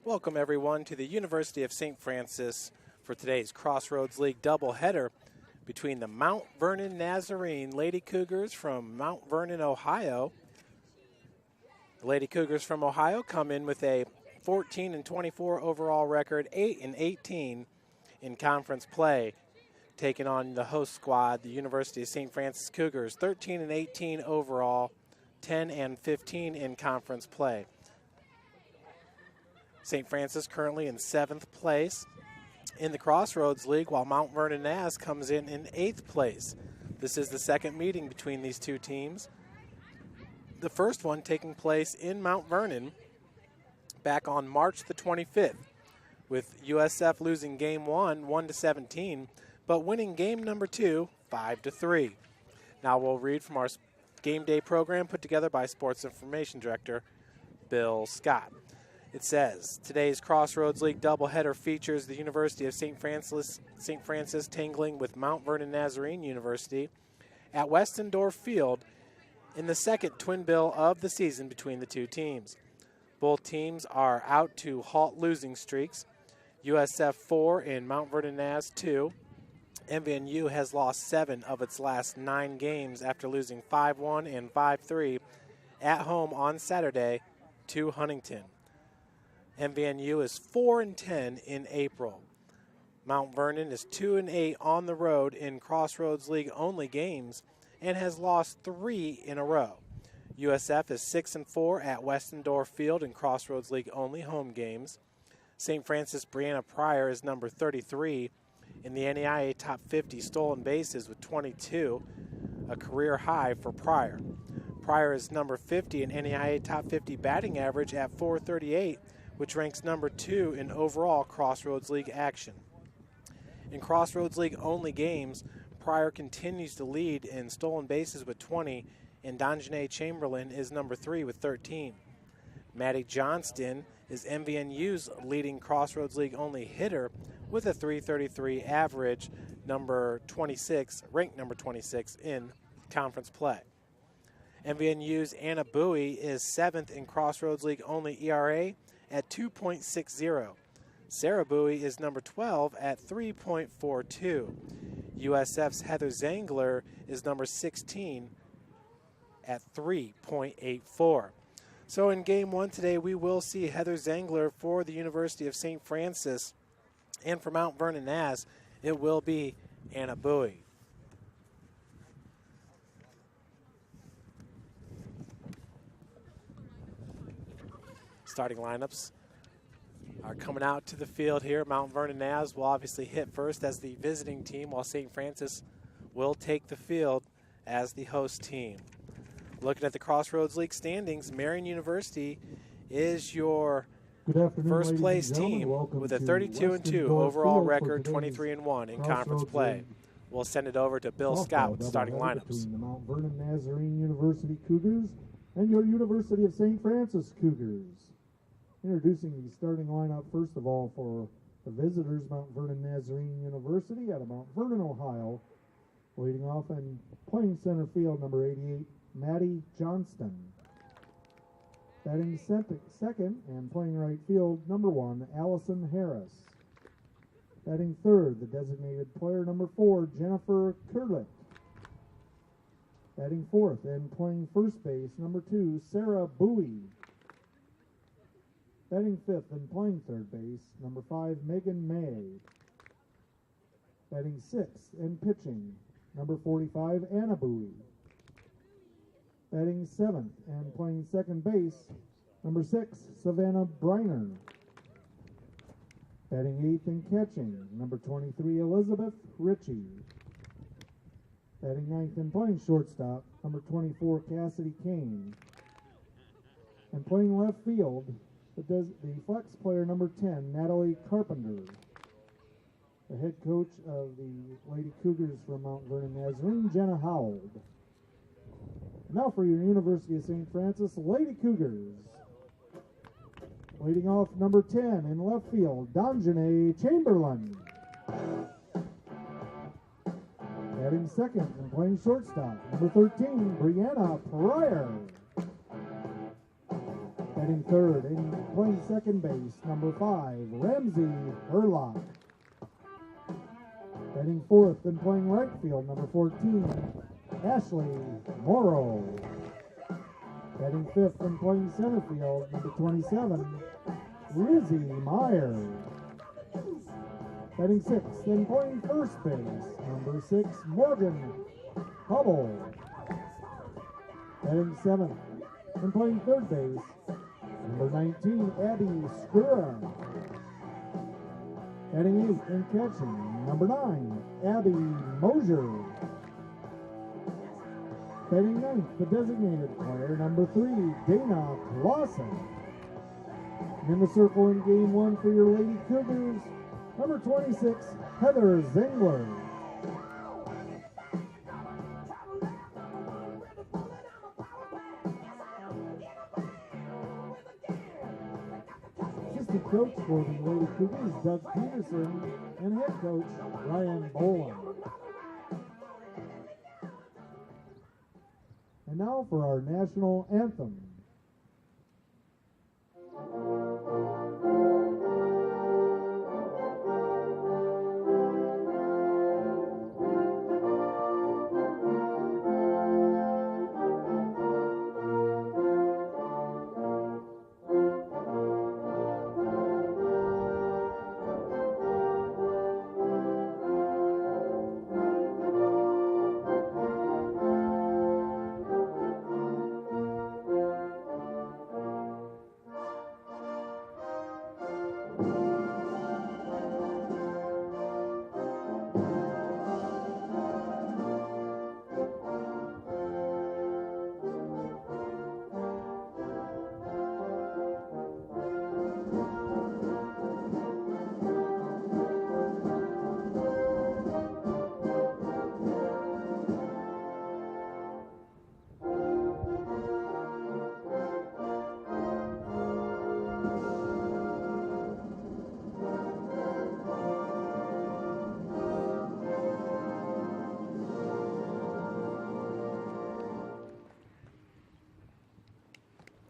Welcome everyone to the University of St. Francis for today's Crossroads League doubleheader between the Mount Vernon Nazarene Lady Cougars from Mount Vernon, Ohio. The Lady Cougars from Ohio come in with a 14-24 overall record, 8-18 in conference play, taking on the host squad, the University of St. Francis Cougars, 13-18 overall, 10-15 in conference play. St. Francis currently in 7th place in the Crossroads League, while Mount Vernon Naz comes in 8th place. This is the second meeting between these two teams. The first one taking place in Mount Vernon back on March the 25th, with USF losing game 1, 1-17, but winning game number 2, 5-3. Now we'll read from our game day program put together by Sports Information Director Bill Scott. It says, today's Crossroads League doubleheader features the University of St. Francis tangling with Mount Vernon Nazarene University at Westendorf Field in the second twin bill of the season between the two teams. Both teams are out to halt losing streaks. USF 4 and Mount Vernon Naz 2. MVNU has lost 7 of its last 9 games after losing 5-1 and 5-3 at home on Saturday to Huntington. MVNU is 4-10 in April. Mount Vernon is 2-8 on the road in Crossroads League only games and has lost 3 in a row. USF is 6-4 at Westendorf Field in Crossroads League only home games. St. Francis Breanna Pryor is number 33 in the NAIA Top 50 stolen bases with 22, a career high for Pryor. Pryor is number 50 in NAIA Top 50 batting average at .438, which ranks number 2 in overall Crossroads League action. In Crossroads League only games, Pryor continues to lead in stolen bases with 20, and Donjanae Chamberlain is number 3 with 13. Maddie Johnston is MVNU's leading Crossroads League only hitter with a .333 average, ranked number 26 in conference play. MVNU's Anna Bowie is 7th in Crossroads League only ERA at 2.60. Sarah Bowie is number 12 at 3.42. USF's Heather Zangler is number 16 at 3.84. So in game 1 today, we will see Heather Zangler for the University of St. Francis, and for Mount Vernon Naz, it will be Anna Bowie. Starting lineups are coming out to the field here. Mount Vernon Naz will obviously hit first as the visiting team, while St. Francis will take the field as the host team. Looking at the Crossroads League standings, Marian University is your first place team with a 32-2 overall record, 23-1 in conference play. We'll send it over to Bill Scott with starting lineups. The Mount Vernon Nazarene University Cougars and your University of St. Francis Cougars. Introducing the starting lineup, first of all, for the visitors, Mount Vernon Nazarene University out of Mount Vernon, Ohio. Leading off and playing center field, number 88, Maddie Johnston. Batting second and playing right field, number 1, Allison Harris. Batting third, the designated player, number 4, Jennifer Kurlick. Batting fourth and playing first base, number 2, Sarah Bowie. Batting fifth and playing third base, number 5, Megan May. Batting sixth and pitching, number 45, Anna Bowie. Batting seventh and playing second base, number 6, Savannah Breiner. Batting eighth and catching, number 23, Elizabeth Ritchie. Batting ninth and playing shortstop, number 24, Cassidy Kane. And playing left field, the flex player, number 10, Natalie Carpenter. The head coach of the Lady Cougars from Mount Vernon Nazarene, Jenna Howard. Now for your University of St. Francis Lady Cougars. Leading off, number 10 in left field, Donjanae Chamberlain. Batting second and playing shortstop, number 13, Breanna Pryor. Batting third and playing second base, number 5, Ramsey Erlock. Batting fourth and playing right field, number 14, Ashleigh Morrow. Batting fifth and playing center field, number 27, Lizzie Meyer. Batting sixth and playing first base, number 6, Morgan Hubble. Batting seventh and playing third base, number 19, Abby Skura. Batting eighth and catching, number 9, Abby Mosier. Batting ninth, the designated player, number 3, Dana Clausen. In the circle in game 1 for your Lady Cougars, number 26, Heather Zengler. Assistant coach for the Lady Cougars, Doug Peterson, and head coach, Ryan Boland. And now for our national anthem.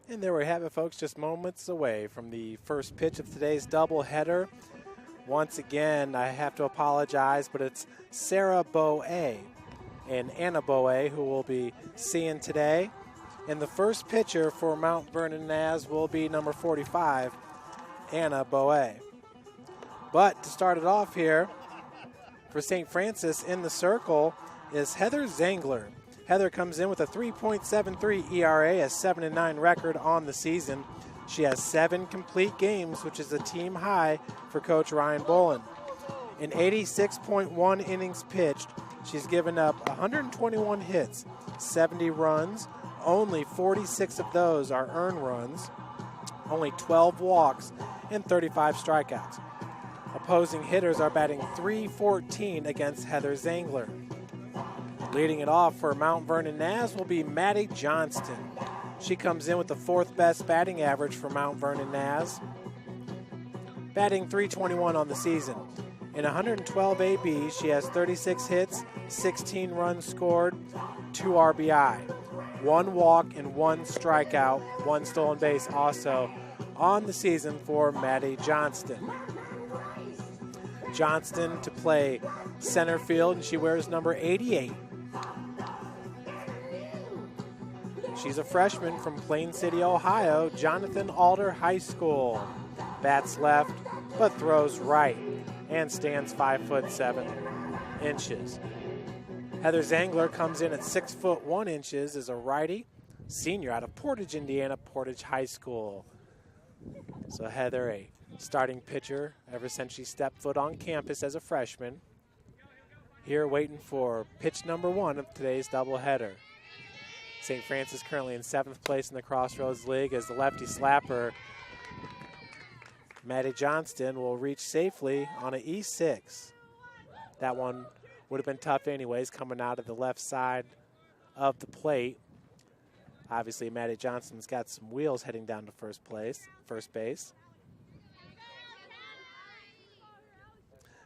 And there we have it, folks, just moments away from the first pitch of today's doubleheader. Once again, I have to apologize, but it's Sarah Boe and Anna Boe who we'll be seeing today. And the first pitcher for Mount Vernon Naz will be number 45, Anna Boe. But to start it off here, for St. Francis in the circle is Heather Zengler. Heather comes in with a 3.73 ERA, a 7-9 record on the season. She has 7 complete games, which is a team high for Coach Ryan Boland. In 86.1 innings pitched, she's given up 121 hits, 70 runs. Only 46 of those are earned runs, only 12 walks, and 35 strikeouts. Opposing hitters are batting .314 against Heather Zengler. Leading it off for Mount Vernon Naz will be Maddie Johnston. She comes in with the 4th best batting average for Mount Vernon Naz, batting .321 on the season. In 112 AB, she has 36 hits, 16 runs scored, 2 RBI, 1 walk and 1 strikeout, 1 stolen base also on the season for Maddie Johnston. Johnston to play center field, and she wears number 88. She's a freshman from Plain City, Ohio, Jonathan Alder High School. Bats left, but throws right, and stands 5'7" Heather Zengler comes in at 6'1" as a righty, senior out of Portage, Indiana, Portage High School. So Heather, a starting pitcher ever since she stepped foot on campus as a freshman. Here waiting for pitch number 1 of today's doubleheader. St. Francis currently in 7th place in the Crossroads League as the lefty slapper, Maddie Johnston, will reach safely on an E6. That one would have been tough anyways, coming out of the left side of the plate. Obviously, Maddie Johnston's got some wheels heading down to first base.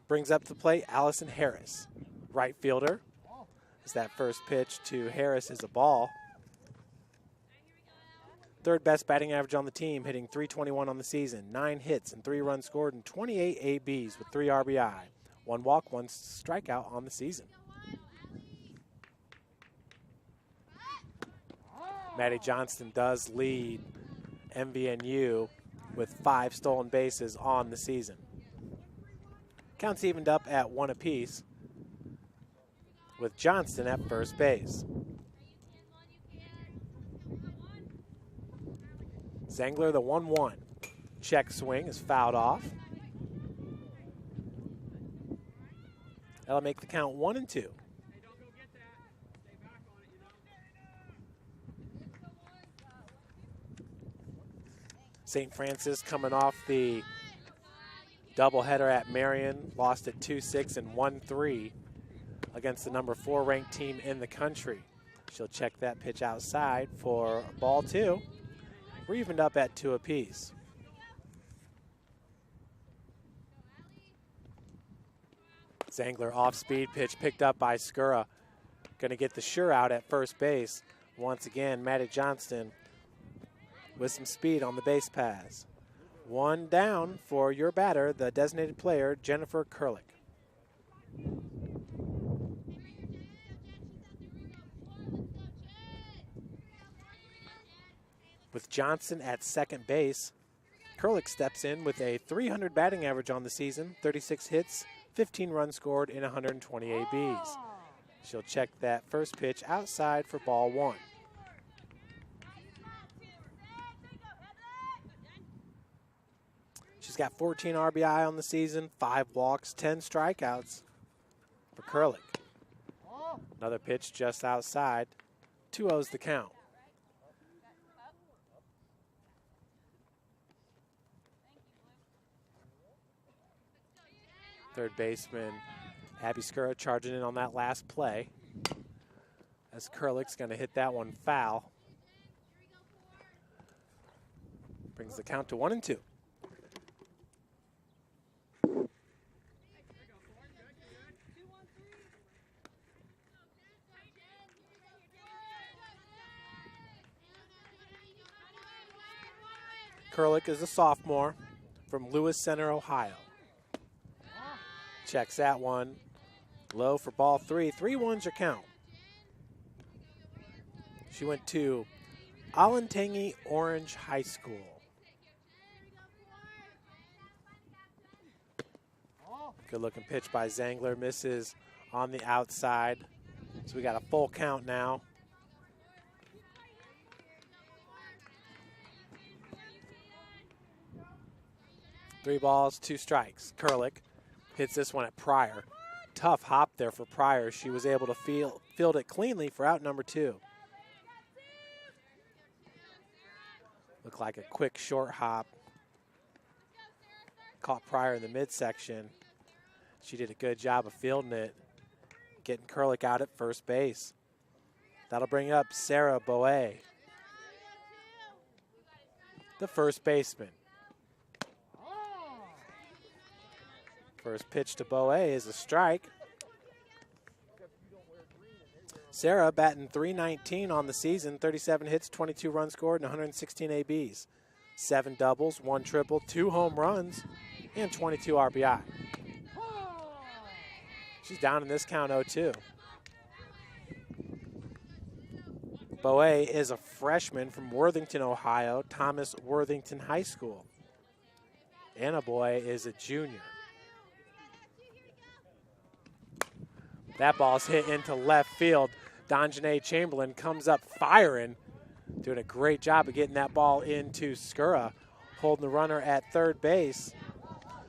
Brings up to the plate Allison Harris, right fielder. As that first pitch to Harris is a ball. Third best batting average on the team, hitting .321 on the season. 9 hits and 3 runs scored and 28 ABs with 3 RBI. 1 walk, 1 strikeout on the season. Maddie Johnston does lead MVNU with 5 stolen bases on the season. Counts evened up at 1 apiece with Johnston at first base. Zangler the 1-1. Check swing is fouled off. That'll make the count 1-2. St. Francis coming off the doubleheader at Marian, lost at 2-6 and 1-3 against the number 4 ranked team in the country. She'll check that pitch outside for ball 2. We're evened up at 2 apiece. Zangler off-speed pitch picked up by Skura. Going to get the sure out at first base. Once again, Maddie Johnston with some speed on the base pass. 1 down for your batter, the designated player, Jennifer Kurlick. With Johnson at second base, Kurlick steps in with a .300 batting average on the season, 36 hits, 15 runs scored, and 120 ABs. She'll check that first pitch outside for ball 1. She's got 14 RBI on the season, 5 walks, 10 strikeouts for Kurlick. Another pitch just outside. 2-0's the count. Third baseman Abby Skura charging in on that last play as Kurlick's going to hit that one foul. Brings the count to 1-2. Kurlick is a sophomore from Lewis Center, Ohio. Checks that one. Low for ball 3. 3-1's your count. She went to Olentangy Orange High School. Good looking pitch by Zangler. Misses on the outside. So we got a full count now. Three balls, 2 strikes. Kurlick hits this one at Pryor. Tough hop there for Pryor. She was able to field it cleanly for out number 2. Looked like a quick short hop. Caught Pryor in the midsection. She did a good job of fielding it, getting Kurlick out at first base. That'll bring up Sarah Boe, the first baseman. First pitch to Boe is a strike. Sarah batting .319 on the season, 37 hits, 22 runs scored, and 116 ABs. 7 doubles, 1 triple, 2 home runs, and 22 RBI. She's down in this count 0-2. Boe is a freshman from Worthington, Ohio, Thomas Worthington High School. Anna Boy is a junior. That ball's hit into left field. Donjanae Chamberlain comes up firing, doing a great job of getting that ball into Skura, holding the runner at third base.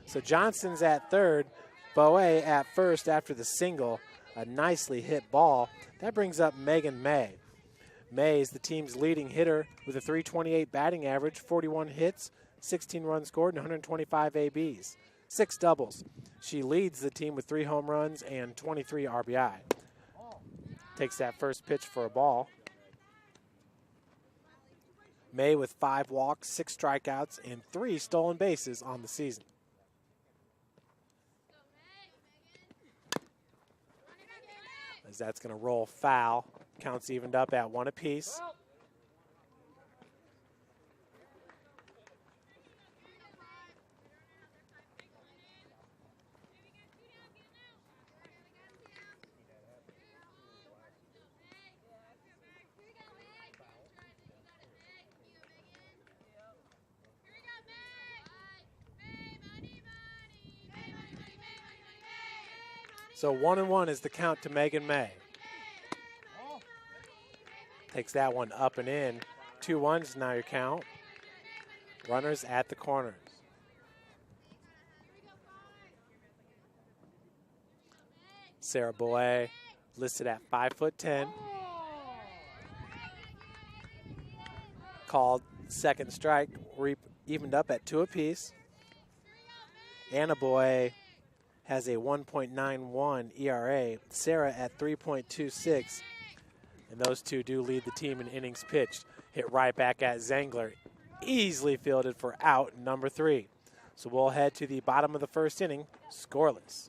So Johnston's at third, Boe at first after the single, a nicely hit ball. That brings up Megan May. May is the team's leading hitter with a .328 batting average, 41 hits, 16 runs scored, and 125 ABs. 6 doubles. She leads the team with 3 home runs and 23 RBI. Takes that first pitch for a ball. May with 5 walks, 6 strikeouts, and 3 stolen bases on the season. As that's going to roll foul. Counts evened up at 1 apiece. So 1-1 is the count to Megan May. Takes that one up and in. 2-1 is now your count. Runners at the corners. Sarah Boye listed at 5'10". Called second strike, evened up at 2 apiece. Anna Boye has a 1.91 ERA. Sarah at 3.26. And those two do lead the team in innings pitched. Hit right back at Zangler. Easily fielded for out number 3. So we'll head to the bottom of the first inning, scoreless.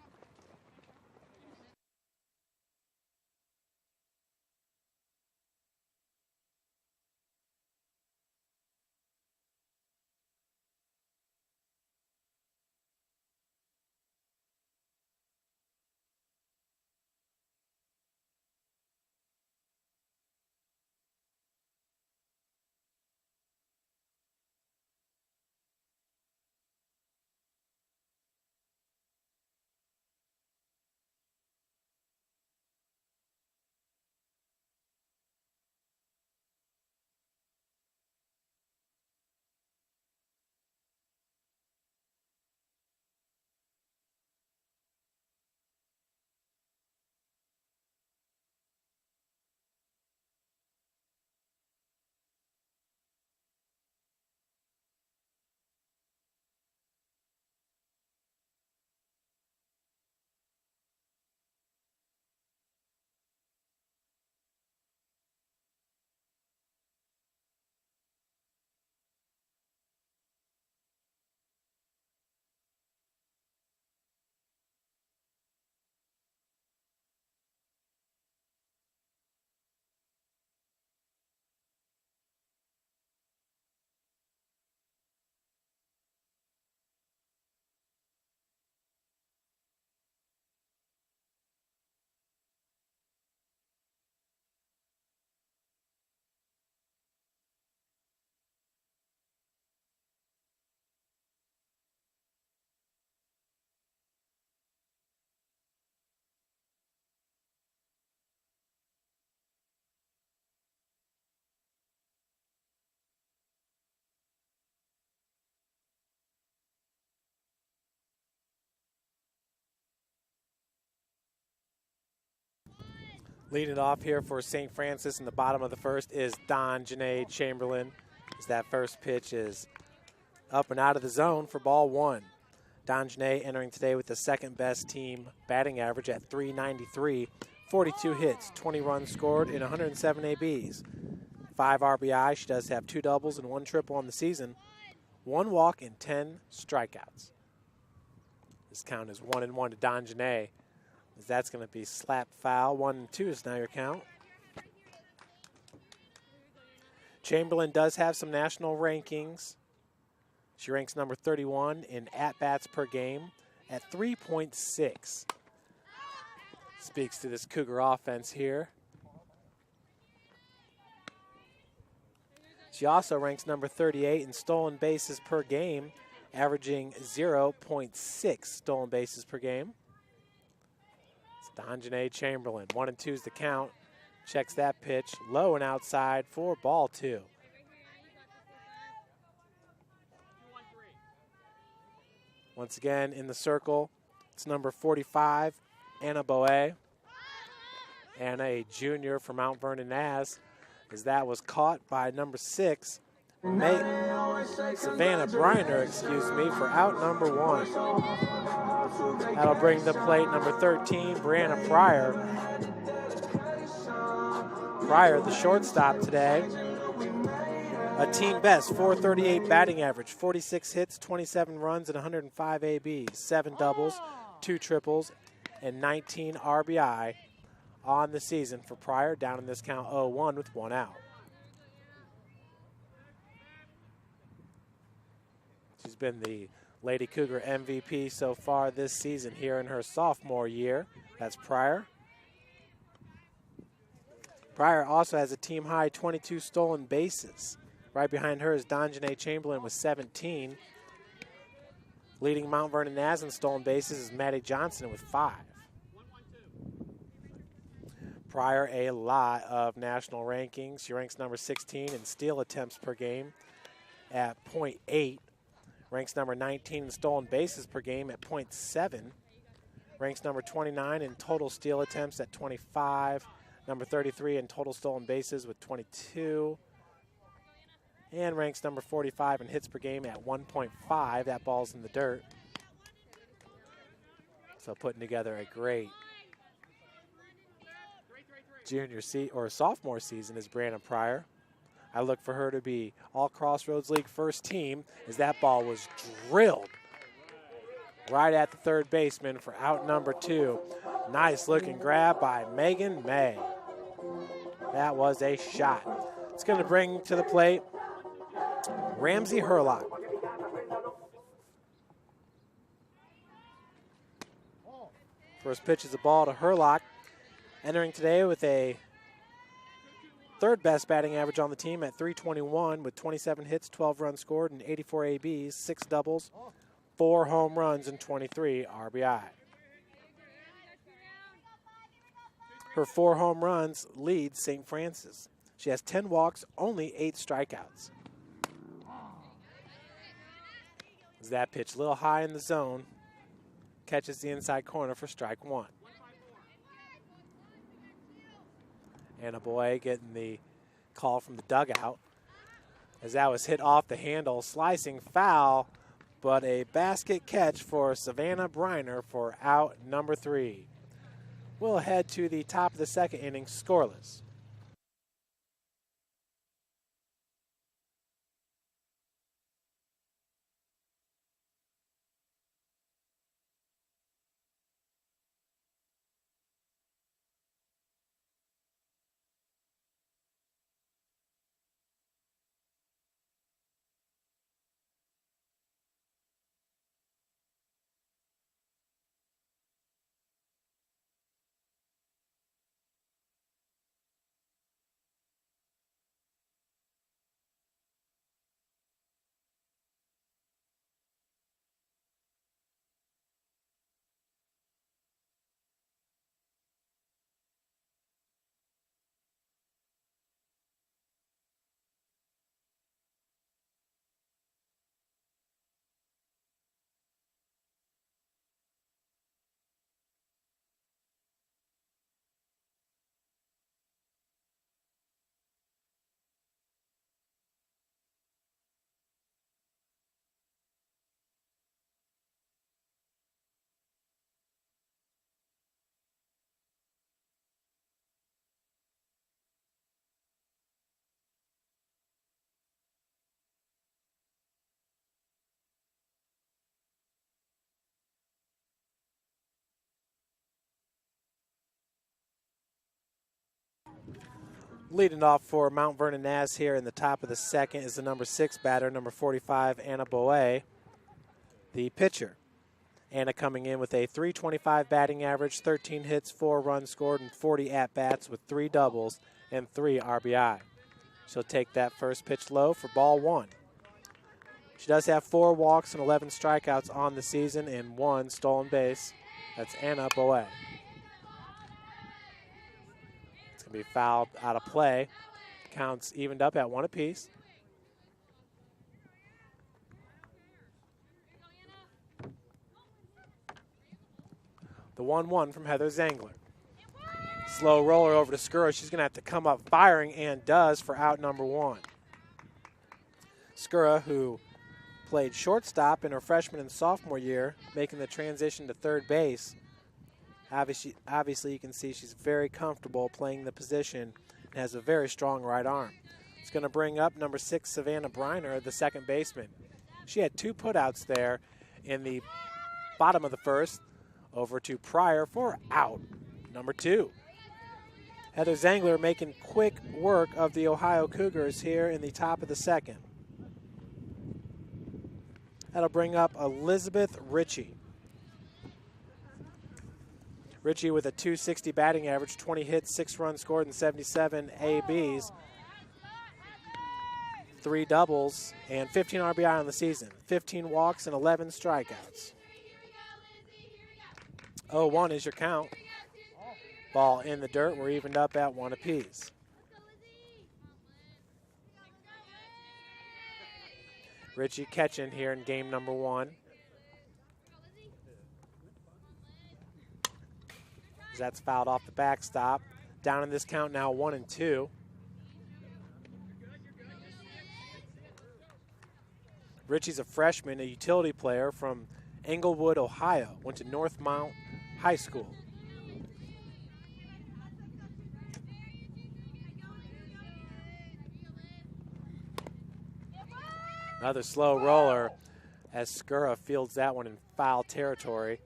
Leading off here for St. Francis in the bottom of the first is Donjanae Chamberlain. As that first pitch is up and out of the zone for ball 1. Donjanae entering today with the second best team batting average at .393, 42 hits, 20 runs scored, and 107 ABs. 5 RBI. She does have 2 doubles and 1 triple on the season. 1 walk and 10 strikeouts. This count is 1-1 to Donjanae. As that's going to be slap foul. 1-2 is now your count. Chamberlain does have some national rankings. She ranks number 31 in at-bats per game at 3.6. Speaks to this Cougar offense here. She also ranks number 38 in stolen bases per game, averaging 0.6 stolen bases per game. Donjanae Chamberlain, 1-2 is the count. Checks that pitch, low and outside for ball 2. Once again in the circle, it's number 45, Anna Boye. Anna, a junior from Mount Vernon Naz, as that was caught by number 6, Savannah Breanna, for out number 1. That'll bring the plate number 13, Breanna Pryor. Pryor, the shortstop today. A team best, .438 batting average, 46 hits, 27 runs, and 105 ABs, 7 doubles, 2 triples, and 19 RBI on the season for Pryor, down in this count 0-1 with 1 out. She's been the Lady Cougar MVP so far this season here in her sophomore year. That's Pryor. Pryor also has a team-high 22 stolen bases. Right behind her is Donjanae Chamberlain with 17. Leading Mount Vernon Naz in stolen bases is Maddie Johnson with 5. Pryor, a lot of national rankings. She ranks number 16 in steal attempts per game at .8. Ranks number 19 in stolen bases per game at .7. Ranks number 29 in total steal attempts at 25. Number 33 in total stolen bases with 22. And ranks number 45 in hits per game at 1.5. That ball's in the dirt. So putting together a great sophomore season is Breanna Pryor. I look for her to be all Crossroads League first team as that ball was drilled right at the third baseman for out number 2. Nice looking grab by Megan May. That was a shot. It's going to bring to the plate Ramsey Herlock. First pitch is a ball to Herlock, entering today with a third best batting average on the team at .321 with 27 hits, 12 runs scored, and 84 ABs, 6 doubles, 4 home runs, and 23 RBI. Her 4 home runs lead St. Francis. She has 10 walks, only 8 strikeouts. As that pitch a little high in the zone, catches the inside corner for strike 1. And a boy getting the call from the dugout as that was hit off the handle, slicing foul, but a basket catch for Savannah Breiner for out number 3. We'll head to the top of the second inning, scoreless. Leading off for Mount Vernon Naz here in the top of the second is the number 6 batter, number 45, Anna Boe, the pitcher. Anna coming in with a .325 batting average, 13 hits, 4 runs scored, and 40 at-bats with 3 doubles and 3 RBI. She'll take that first pitch low for ball 1. She does have 4 walks and 11 strikeouts on the season and 1 stolen base. That's Anna Boe. Be fouled out of play. Counts evened up at 1 apiece. The 1-1 from Heather Zangler. Slow roller over to Skura. She's going to have to come up firing and does for out number 1. Skura, who played shortstop in her freshman and sophomore year, making the transition to third base. Obviously, you can see she's very comfortable playing the position and has a very strong right arm. It's going to bring up number 6, Savannah Breiner, the second baseman. She had 2 putouts there in the bottom of the first. Over to Pryor for out number 2. Heather Zangler making quick work of the Ohio Cougars here in the top of the second. That'll bring up Elizabeth Ritchie. Ritchie with a .260 batting average, 20 hits, 6 runs scored, and 77 ABs. 3 doubles and 15 RBI on the season. 15 walks and 11 strikeouts. 0-1 is your count. Ball in the dirt. We're evened up at 1 apiece. Richie catching here in game number 1. That's fouled off the backstop. Down in this count now 1-2. Richie's a freshman, a utility player from Englewood, Ohio. Went to Northmount High School. Another slow roller as Skura fields that one in foul territory.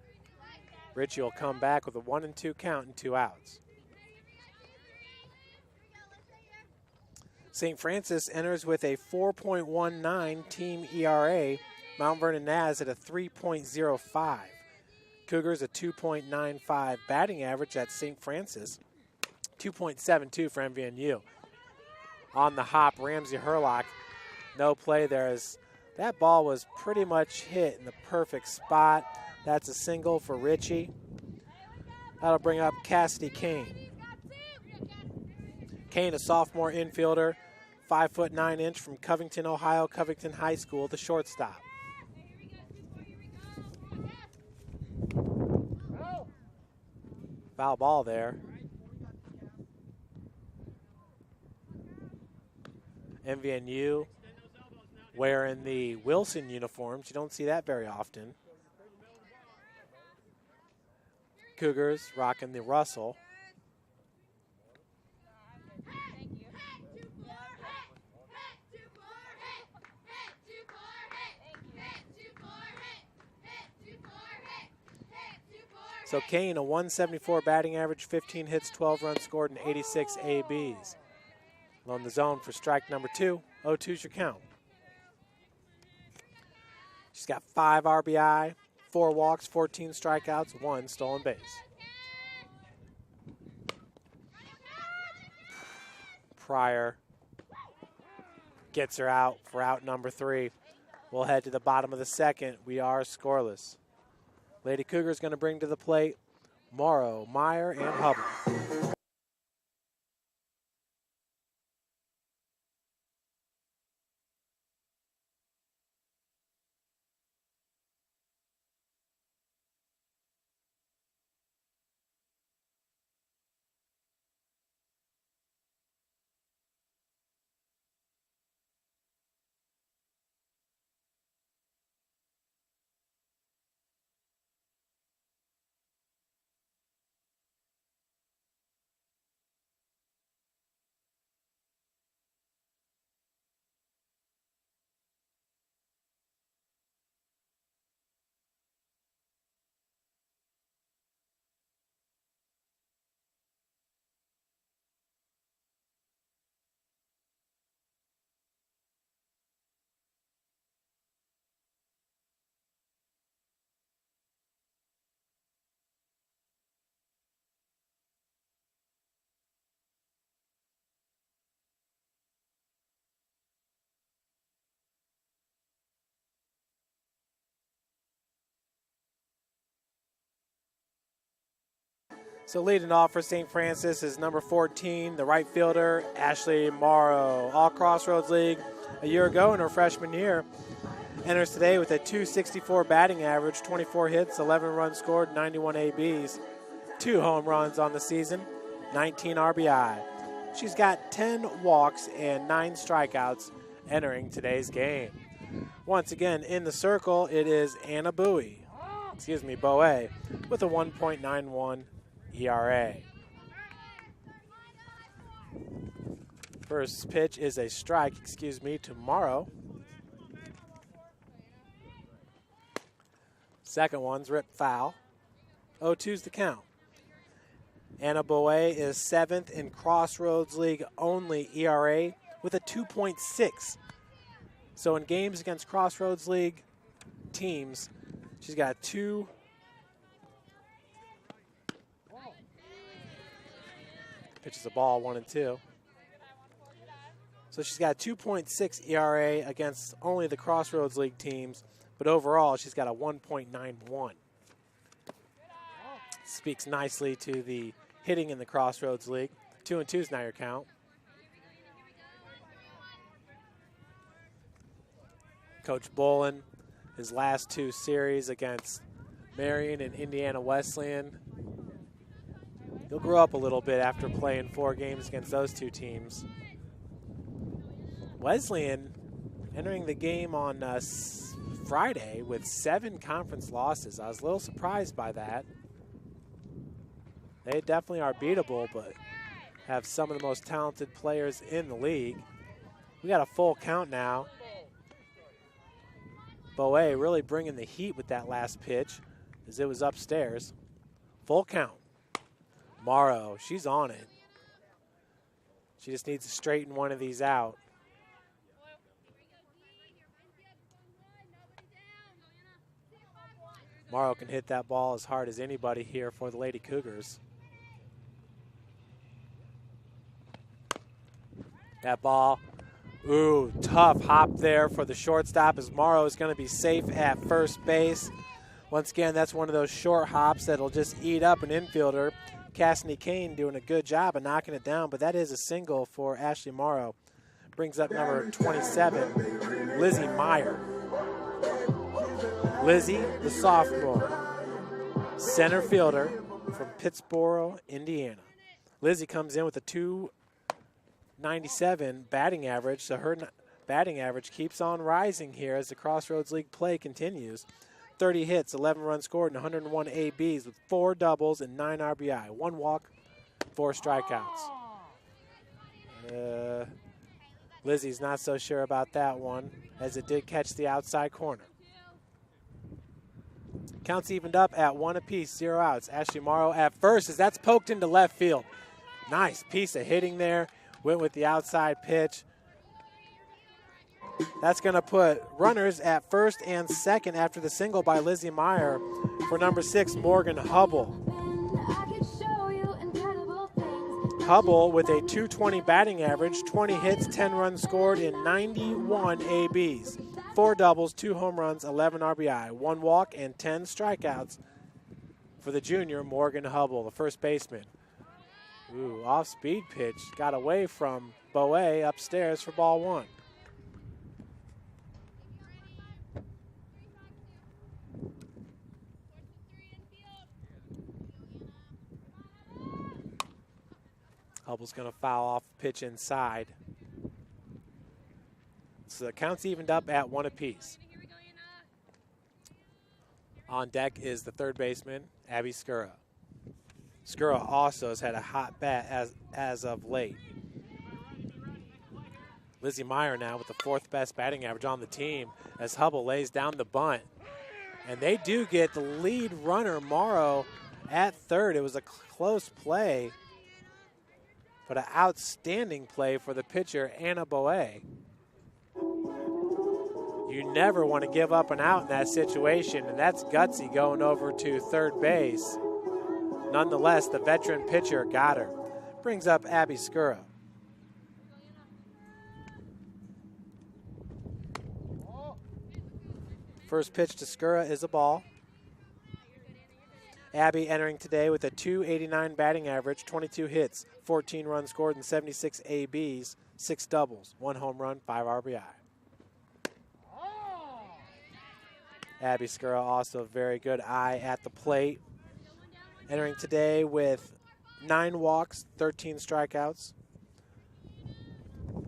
Richie will come back with a 1-2 count and 2 outs. St. Francis enters with a 4.19 team ERA. Mount Vernon Naz at a 3.05. Cougars a 2.95 batting average at St. Francis. 2.72 for MVNU. On the hop, Ramsey Herlock. No play there as that ball was pretty much hit in the perfect spot. That's a single for Richie. That'll bring up Cassidy Kane. Kane, a sophomore infielder, 5'9" from Covington, Ohio, Covington High School, the shortstop. Foul ball there. MVNU wearing the Wilson uniforms. You don't see that very often. Cougars rocking the Russell. So Kane, a 174 batting average, 15 hits, 12 runs scored, and 86 ABs. On the zone for strike number 2. 0-2's your count. She's got 5 RBI, 4 walks, 14 strikeouts, 1 stolen base. Pryor gets her out for out number 3. We'll head to the bottom of the second. We are scoreless. Lady Cougars going to bring to the plate Morrow, Meyer, and Hubbard. So leading off for St. Francis is number 14, the right fielder, Ashleigh Morrow. All Crossroads League a year ago in her freshman year. Enters today with a 264 batting average, 24 hits, 11 runs scored, 91 ABs, 2 home runs on the season, 19 RBI. She's got 10 walks and 9 strikeouts entering today's game. Once again, in the circle, it is Anna Bowe with a 1.91 ERA. First pitch is a strike, to Morrow. Second one's ripped foul. 0-2's the count. Anna Bowe is 7th in Crossroads League only ERA with a 2.6. So in games against Crossroads League teams, she's got 2. Pitches the ball 1-2. So she's got 2.6 ERA against only the Crossroads League teams, but overall she's got a 1.91. Speaks nicely to the hitting in the Crossroads League. 2-2 is now your count. Coach Bolin, his last 2 series against Marian and Indiana Wesleyan. He'll grow up a little bit after playing 4 games against those 2 teams. Wesleyan entering the game on Friday with 7 conference losses. I was a little surprised by that. They definitely are beatable, but have some of the most talented players in the league. We got a full count now. Boe really bringing the heat with that last pitch as it was upstairs. Full count. Morrow, she's on it. She just needs to straighten one of these out. Morrow can hit that ball as hard as anybody here for the Lady Cougars. That ball, ooh, tough hop there for the shortstop as Morrow is going to be safe at first base. Once again, that's one of those short hops that'll just eat up an infielder. Cassidy Kane doing a good job of knocking it down, but that is a single for Ashleigh Morrow. Brings up number 27, Lizzie Meyer. Lizzie, the sophomore, center fielder from Pittsboro, Indiana. Lizzie comes in with a .297 batting average, so her batting average keeps on rising here as the Crossroads League play continues. 30 hits, 11 runs scored, and 101 ABs with 4 doubles and 9 RBI. 1 walk, 4 strikeouts. Lizzie's not so sure about that one, as it did catch the outside corner. Counts evened up at 1 apiece, 0 outs. Ashleigh Morrow at first as that's poked into left field. Nice piece of hitting there. Went with the outside pitch. That's going to put runners at first and second after the single by Lizzie Meyer for number 6, Morgan Hubble. Hubble with a .220 batting average, 20 hits, 10 runs scored, and 91 ABs. 4 doubles, 2 home runs, 11 RBI, 1 walk, and 10 strikeouts for the junior Morgan Hubble, the first baseman. Ooh, off-speed pitch. Got away from Boe upstairs for ball 1. Hubble's going to foul off the pitch inside. So the count's evened up at 1 apiece. On deck is the third baseman, Abby Skura. Skura also has had a hot bat as of late. Lizzie Meyer now with the 4th best batting average on the team as Hubble lays down the bunt. And they do get the lead runner, Morrow, at third. It was a close play, but an outstanding play for the pitcher, Anna Boe. You never want to give up an out in that situation, and that's gutsy going over to third base. Nonetheless, the veteran pitcher got her. Brings up Abby Skura. First pitch to Skura is a ball. Abby entering today with a .289 batting average, 22 hits, 14 runs scored, and 76 ABs, 6 doubles, 1 home run, 5 RBI. Abby Skura also a very good eye at the plate. Entering today with 9 walks, 13 strikeouts.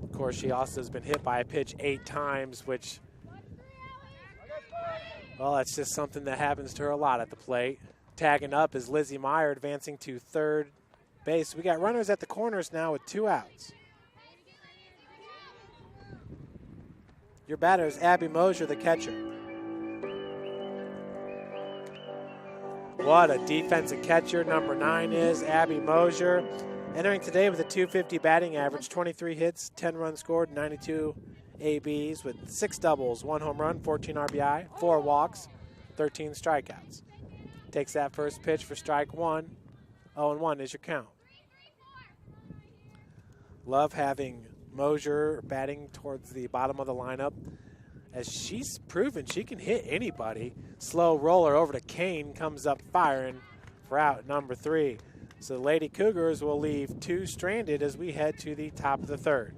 Of course, she also has been hit by a pitch 8 times, which, well, that's just something that happens to her a lot at the plate. Tagging up is Lizzie Meyer advancing to third base. We got runners at the corners now with 2 outs. Your batter is Abby Mosier, the catcher. What a defensive catcher number 9 is, Abby Mosier. Entering today with a .250 batting average, 23 hits, 10 runs scored, 92 ABs with 6 doubles, 1 home run, 14 RBI, 4 walks, 13 strikeouts. Takes that first pitch for strike 1. 0-1 is your count. Love having Mosier batting towards the bottom of the lineup, as she's proven she can hit anybody. Slow roller over to Kane, comes up firing for out number 3. So the Lady Cougars will leave 2 stranded as we head to the top of the 3rd.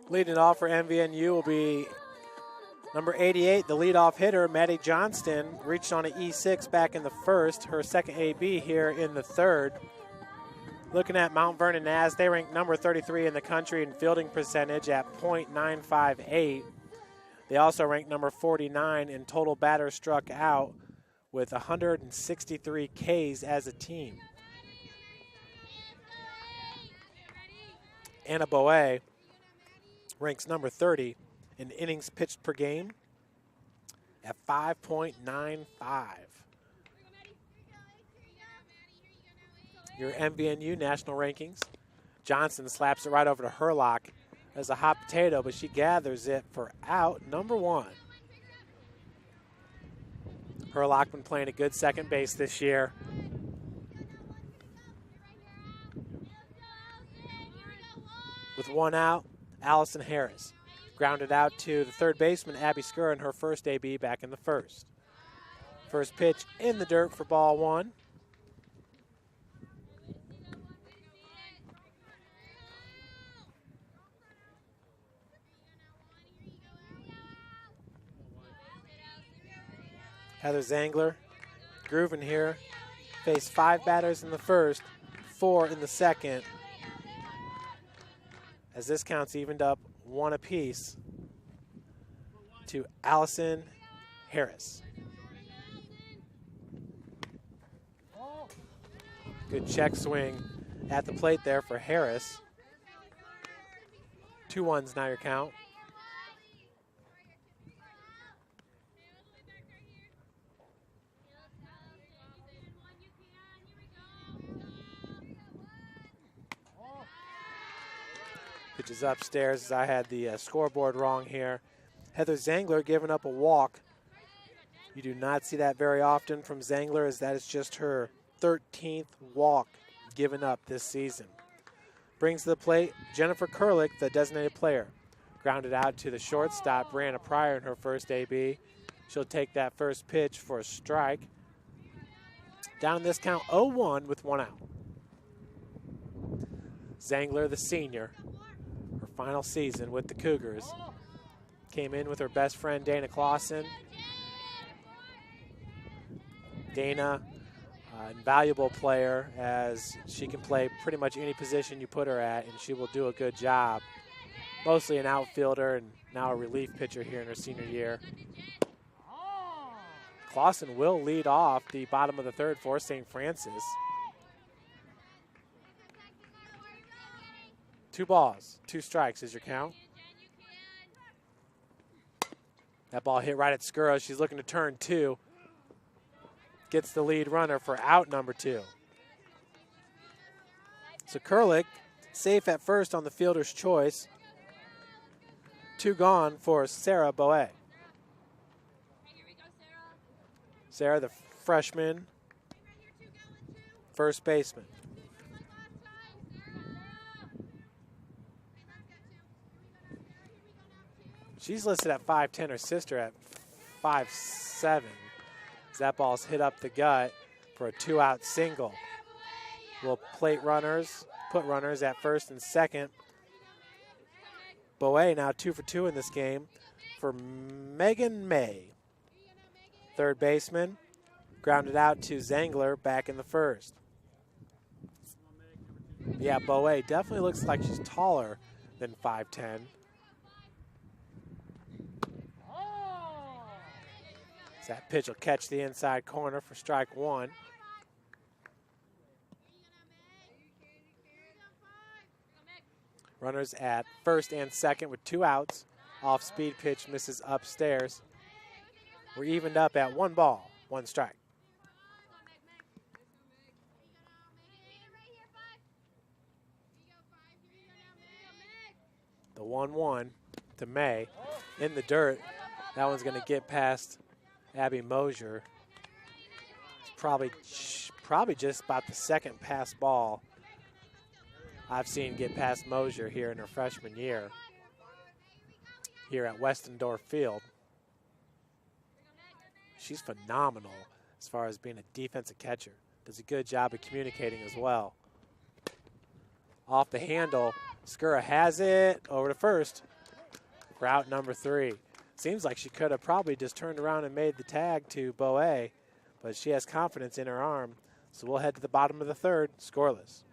Leading off for MVNU will be number 88, the leadoff hitter, Maddie Johnston. Reached on an E6 back in the 1st, her second AB here in the 3rd. Looking at Mount Vernon Naz, they rank number 33 in the country in fielding percentage at .958. They also rank number 49 in total batters struck out with 163 Ks as a team. Anna Boe ranks number 30 in innings pitched per game at 5.95. Your MVNU national rankings. Johnson slaps it right over to Herlock as a hot potato, but she gathers it for out number 1. Herlock been playing a good second base this year. With 1 out, Allison Harris grounded out to the 3rd baseman, Abby Skur, in her first AB back in the 1st. First pitch in the dirt for ball 1. Heather Zangler grooving here. Faced 5 batters in the 1st, 4 in the 2nd. As this count's evened up 1 apiece to Allison Harris. Good check swing at the plate there for Harris. 2-1's now your count. Pitches upstairs as I had the scoreboard wrong here. Heather Zangler giving up a walk. You do not see that very often from Zangler, as that is just her 13th walk given up this season. Brings to the plate Jennifer Kurlick, the designated player. Grounded out to the shortstop, Breanna Pryor, in her first AB. She'll take that first pitch for a strike. Down in this count, 0-1 with 1 out. Zangler, the senior, her final season with the Cougars. Came in with her best friend, Dana Clausen. Dana, invaluable player, as she can play pretty much any position you put her at, and she will do a good job. Mostly an outfielder and now a relief pitcher here in her senior year. Clausen will lead off the bottom of the 3rd for St. Francis. 2 balls, 2 strikes is your count. That ball hit right at Skura. She's looking to turn 2. Gets the lead runner for out number 2. So Kurlick safe at first on the fielder's choice. 2 gone for Sarah Boe. Sarah, the freshman, first baseman. She's listed at 5'10", her sister at 5'7". That ball's hit up the gut for a 2-out single. We'll put runners at first and second. Boe now 2 for 2 in this game for Megan May. Third baseman, grounded out to Zangler back in the first. Yeah, Boe definitely looks like she's taller than 5'10". That pitch will catch the inside corner for strike one. Runners at first and second with 2 outs. Off-speed pitch misses upstairs. We're evened up at 1 ball, 1 strike. The 1-1 to May in the dirt. That one's going to get past Abby Mosier. It's probably just about the second pass ball I've seen get past Mosier here in her freshman year here at Westendorf Field. She's phenomenal as far as being a defensive catcher. Does a good job of communicating as well. Off the handle, Skura has it over to first for out number 3. Seems like she could have probably just turned around and made the tag to Boe, but she has confidence in her arm. So we'll head to the bottom of the third, scoreless.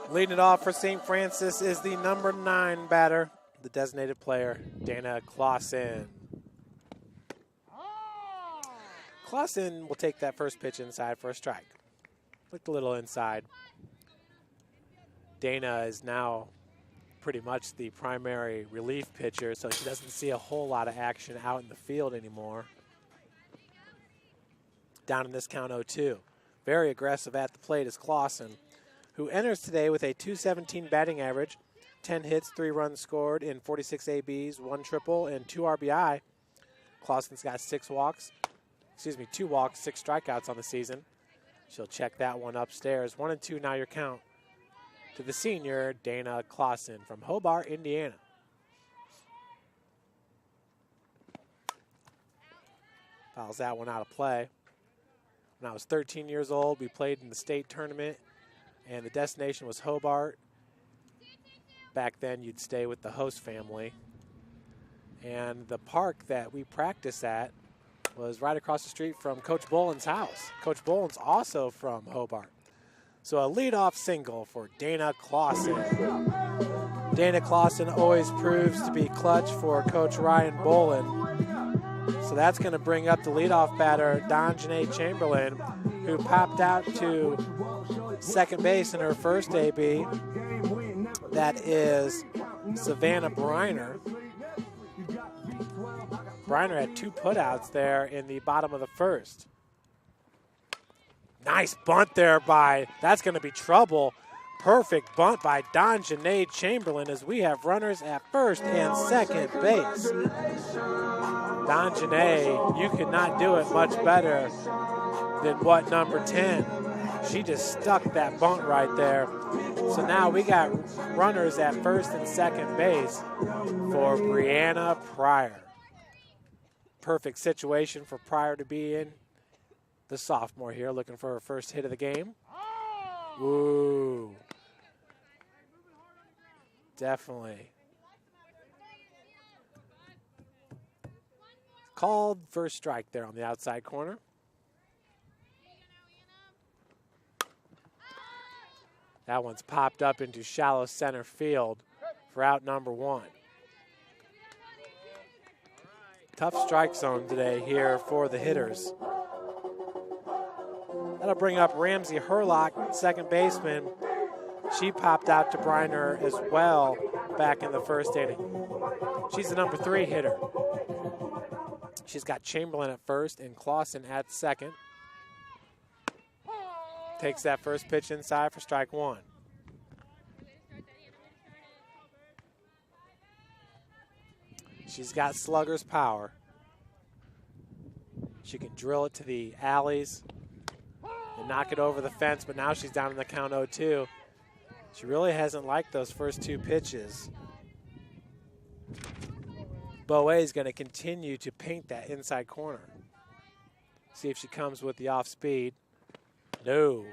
Leading it off for St. Francis is the number 9 batter, the designated player, Dana Clausen. Clausen will take that first pitch inside for a strike. Looked a little inside. Dana is now pretty much the primary relief pitcher, so she doesn't see a whole lot of action out in the field anymore. Down in this count 0-2. Very aggressive at the plate is Clausen, who enters today with a .217 batting average, 10 hits, 3 runs scored in 46 ABs, 1 triple, and 2 RBI. Clausen's got 2 walks, 6 strikeouts on the season. She'll check that one upstairs. 1-2 now your count to the senior, Dana Clausen from Hobart, Indiana. Fouls that one out of play. When I was 13 years old, we played in the state tournament, and the destination was Hobart. Back then, you'd stay with the host family. And the park that we practiced at was right across the street from Coach Boland's house. Coach Boland's also from Hobart. So a leadoff single for Dana Clausen. Dana Clausen always proves to be clutch for Coach Ryan Boland. So that's going to bring up the leadoff batter, Donjanae Chamberlain, who popped out to second base in her first AB. That is Savannah Breanna. Breanna had 2 putouts there in the bottom of the first. Nice bunt there that's going to be trouble. Perfect bunt by Donjanae Chamberlain as we have runners at first and second base. Donjanae, you could not do it much better than what number 10. She just stuck that bunt right there. So now we got runners at first and second base for Breanna Pryor. perfect situation for Pryor to be in. The sophomore here looking for her first hit of the game. Ooh. Definitely. Called first strike there on the outside corner. That one's popped up into shallow center field for out number 1. Tough strike zone today here for the hitters. That'll bring up Ramsey Herlock, second baseman. She popped out to Breanna as well back in the first inning. She's the number 3 hitter. She's got Chamberlain at first and Clausen at second. Takes that first pitch inside for strike 1. She's got slugger's power. She can drill it to the alleys and knock it over the fence, but now she's down in the count 0-2. She really hasn't liked those first 2 pitches. Boe is going to continue to paint that inside corner. See if she comes with the off speed. No.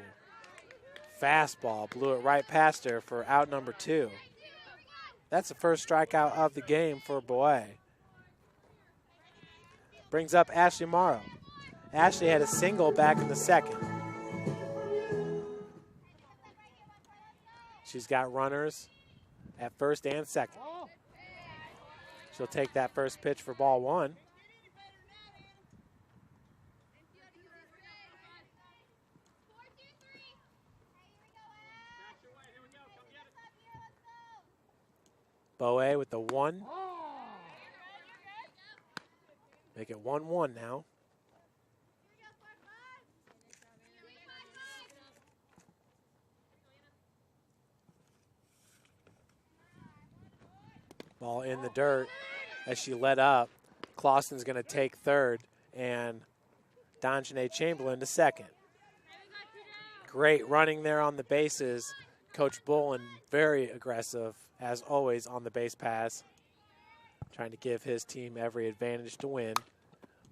Fastball blew it right past her for out number 2. That's the first strikeout of the game for Boe. Brings up Ashleigh Morrow. Ashleigh had a single back in the second. She's got runners at first and second. She'll take that first pitch for ball 1. Boe with the 1. Make it 1-1 now. Ball in the dirt as she led up. Clausen's going to take third and Donjanae Chamberlain to second. Great running there on the bases. Coach Bolin very aggressive, as always, on the base pass. Trying to give his team every advantage to win.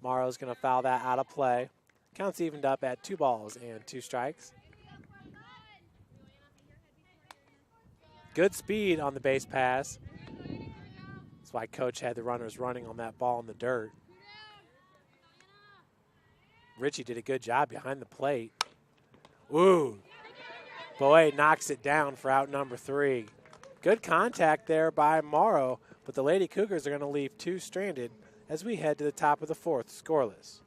Morrow's going to foul that out of play. Counts evened up at 2 balls and 2 strikes. Good speed on the base pass. That's why Coach had the runners running on that ball in the dirt. Richie did a good job behind the plate. Ooh. Boe knocks it down for out number 3. Good contact there by Morrow, but the Lady Cougars are going to leave 2 stranded as we head to the top of the 4th, scoreless.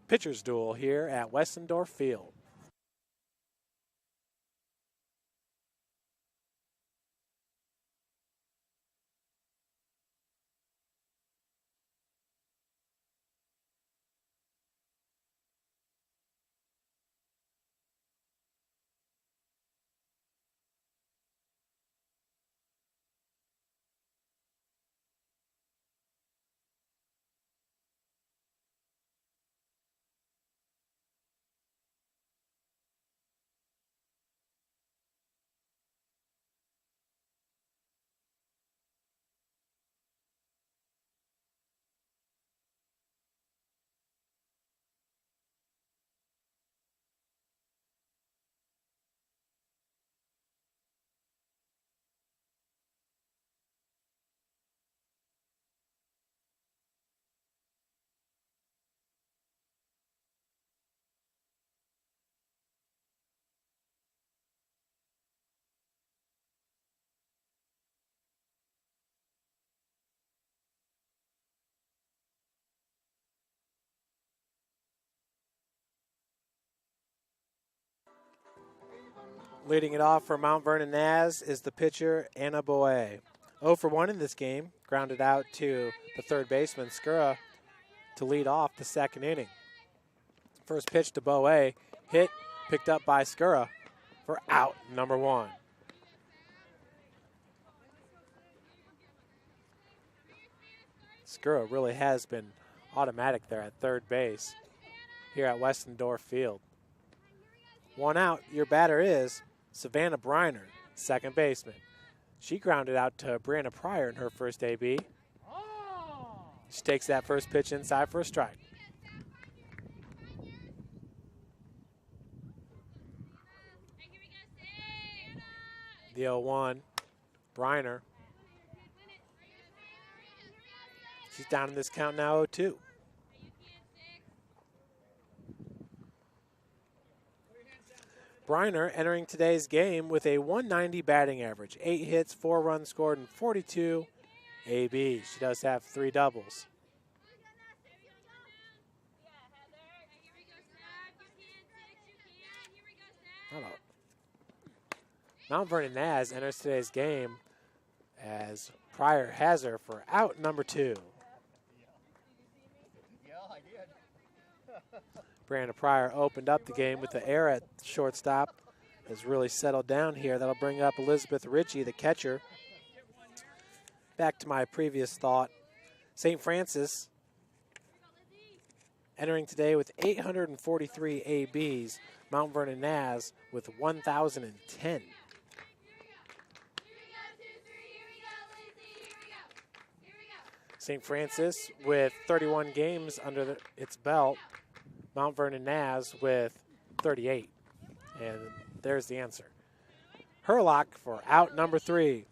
Pitcher's duel here at Westendorf Field. Leading it off for Mount Vernon Naz is the pitcher, Anna Boe. 0 for 1 in this game. Grounded out to the third baseman, Skura, to lead off the second inning. First pitch to Boe, hit, picked up by Skura for out number 1. Skura really has been automatic there at third base here at Westendorf Field. 1 out, your batter is Savannah Breiner, second baseman. She grounded out to Breanna Pryor in her first AB. She takes that first pitch inside for a strike. The 0-1, Breanna. She's down in this count now, 0-2. Breanna entering today's game with a 190 batting average, 8 hits, 4 runs scored, and 42 AB. She does have 3 doubles. Mount Vernon Naz enters today's game as Pryor has her for out number 2. Breanna Pryor opened up the game with the error at shortstop. Has really settled down here. That'll bring up Elizabeth Ritchie, the catcher. Back to my previous thought. St. Francis entering today with 843 ABs. Mount Vernon Naz with 1,010. St. Francis with 31 games under its belt. Mount Vernon Naz with 38. And there's the answer. Herlock for out number 3.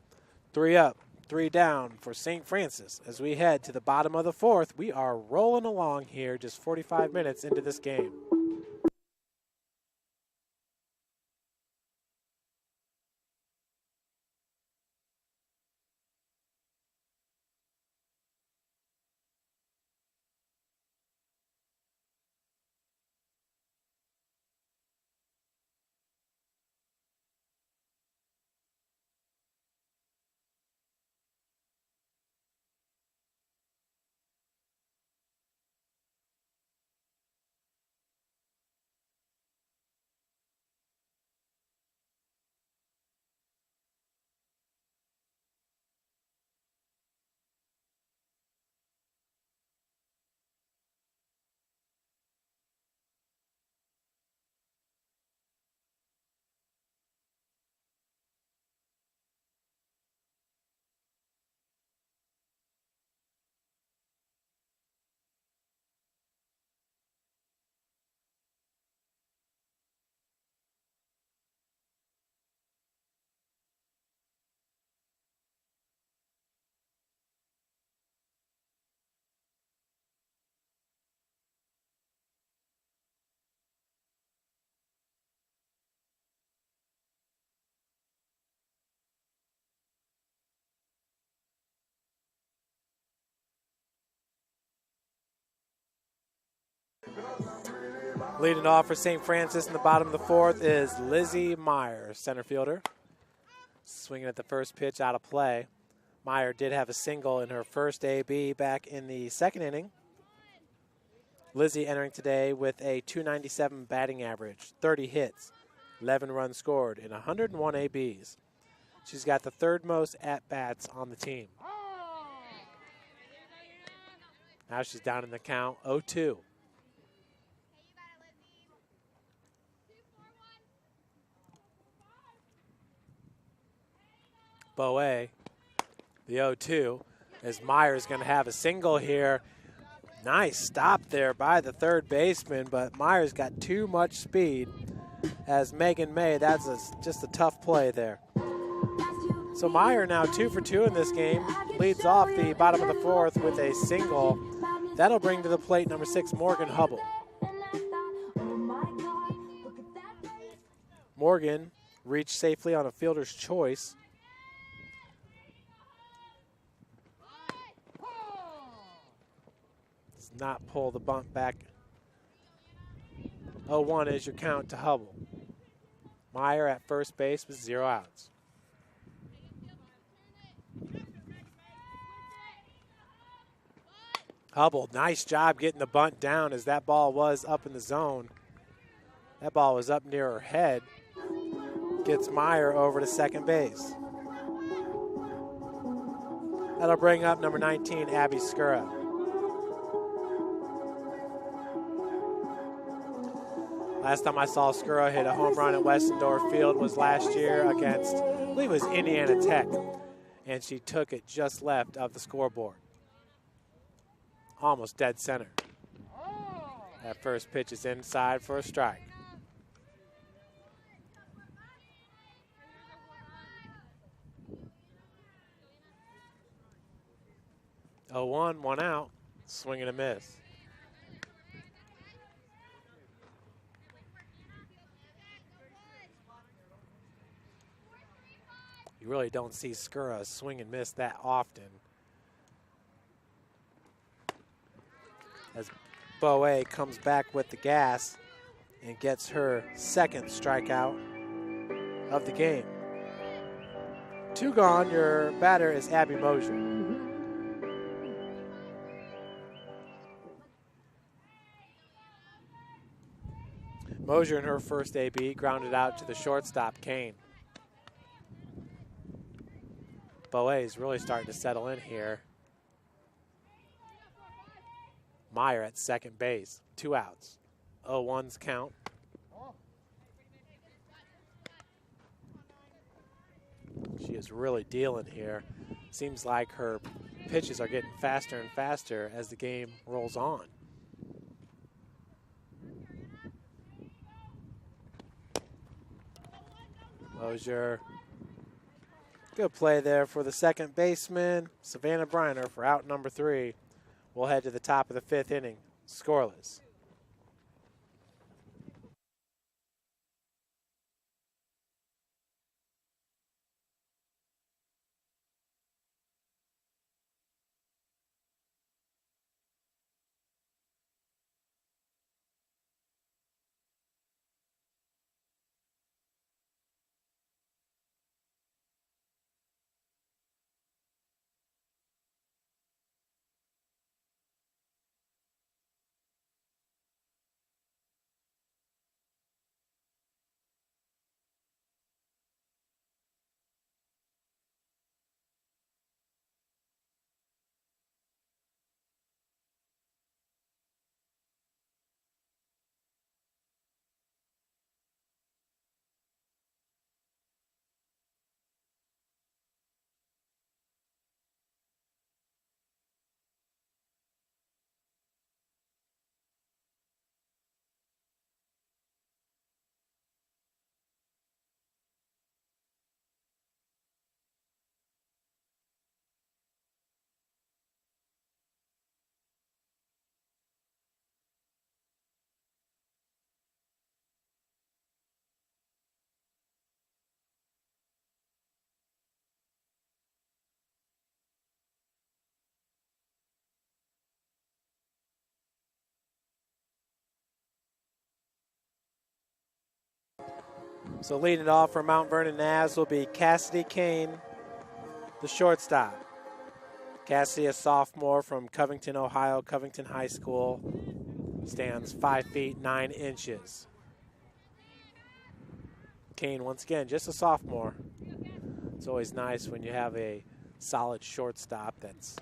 3 up, 3 down for St. Francis. As we head to the bottom of the 4th, we are rolling along here just 45 minutes into this game. Leading off for St. Francis in the bottom of the 4th is Lizzie Meyer, center fielder. Swinging at the first pitch out of play. Meyer did have a single in her first AB back in the 2nd inning. Lizzie entering today with a 297 batting average, 30 hits, 11 runs scored, and 101 ABs. She's got the 3rd most at-bats on the team. Now she's down in the count, 0-2. Boe, the 0-2, as Meyer's going to have a single here. Nice stop there by the 3rd baseman, but Meyer's got too much speed. As Megan May, that's just a tough play there. So Meyer now 2 for 2 in this game, leads off the bottom of the 4th with a single. That'll bring to the plate number 6, Morgan Hubble. Morgan reached safely on a fielder's choice. Does not pull the bunt back. 0-1 is your count to Hubble. Meyer at first base with 0 outs. Hubble, nice job getting the bunt down as that ball was up in the zone. That ball was up near her head. Gets Meyer over to second base. That'll bring up number 19, Abby Skura. Last time I saw Skura hit a home run at Westendorf Field was last year against, I believe it was Indiana Tech, and she took it just left of the scoreboard. almost dead center. That first pitch is inside for a strike. Oh, 1 out, swing and a miss. You really don't see Skura swing and miss that often. As Boe comes back with the gas and gets her second strikeout of the game. 2 gone, your batter is Abby Mosier. Mosier in her first AB grounded out to the shortstop, Kane. Boe is really starting to settle in here. Meyer at second base, 2 outs. 0-1's count. She is really dealing here. Seems like her pitches are getting faster and faster as the game rolls on. Mosier. Good play there for the second baseman, Savannah Breanna, for out number 3. We'll head to the top of the 5th inning, scoreless. So leading it off for Mount Vernon Naz will be Cassidy Kane, the shortstop. Cassidy, a sophomore from Covington, Ohio, Covington High School, stands 5 feet 9 inches. Kane, once again, just a sophomore. It's always nice when you have a solid shortstop that's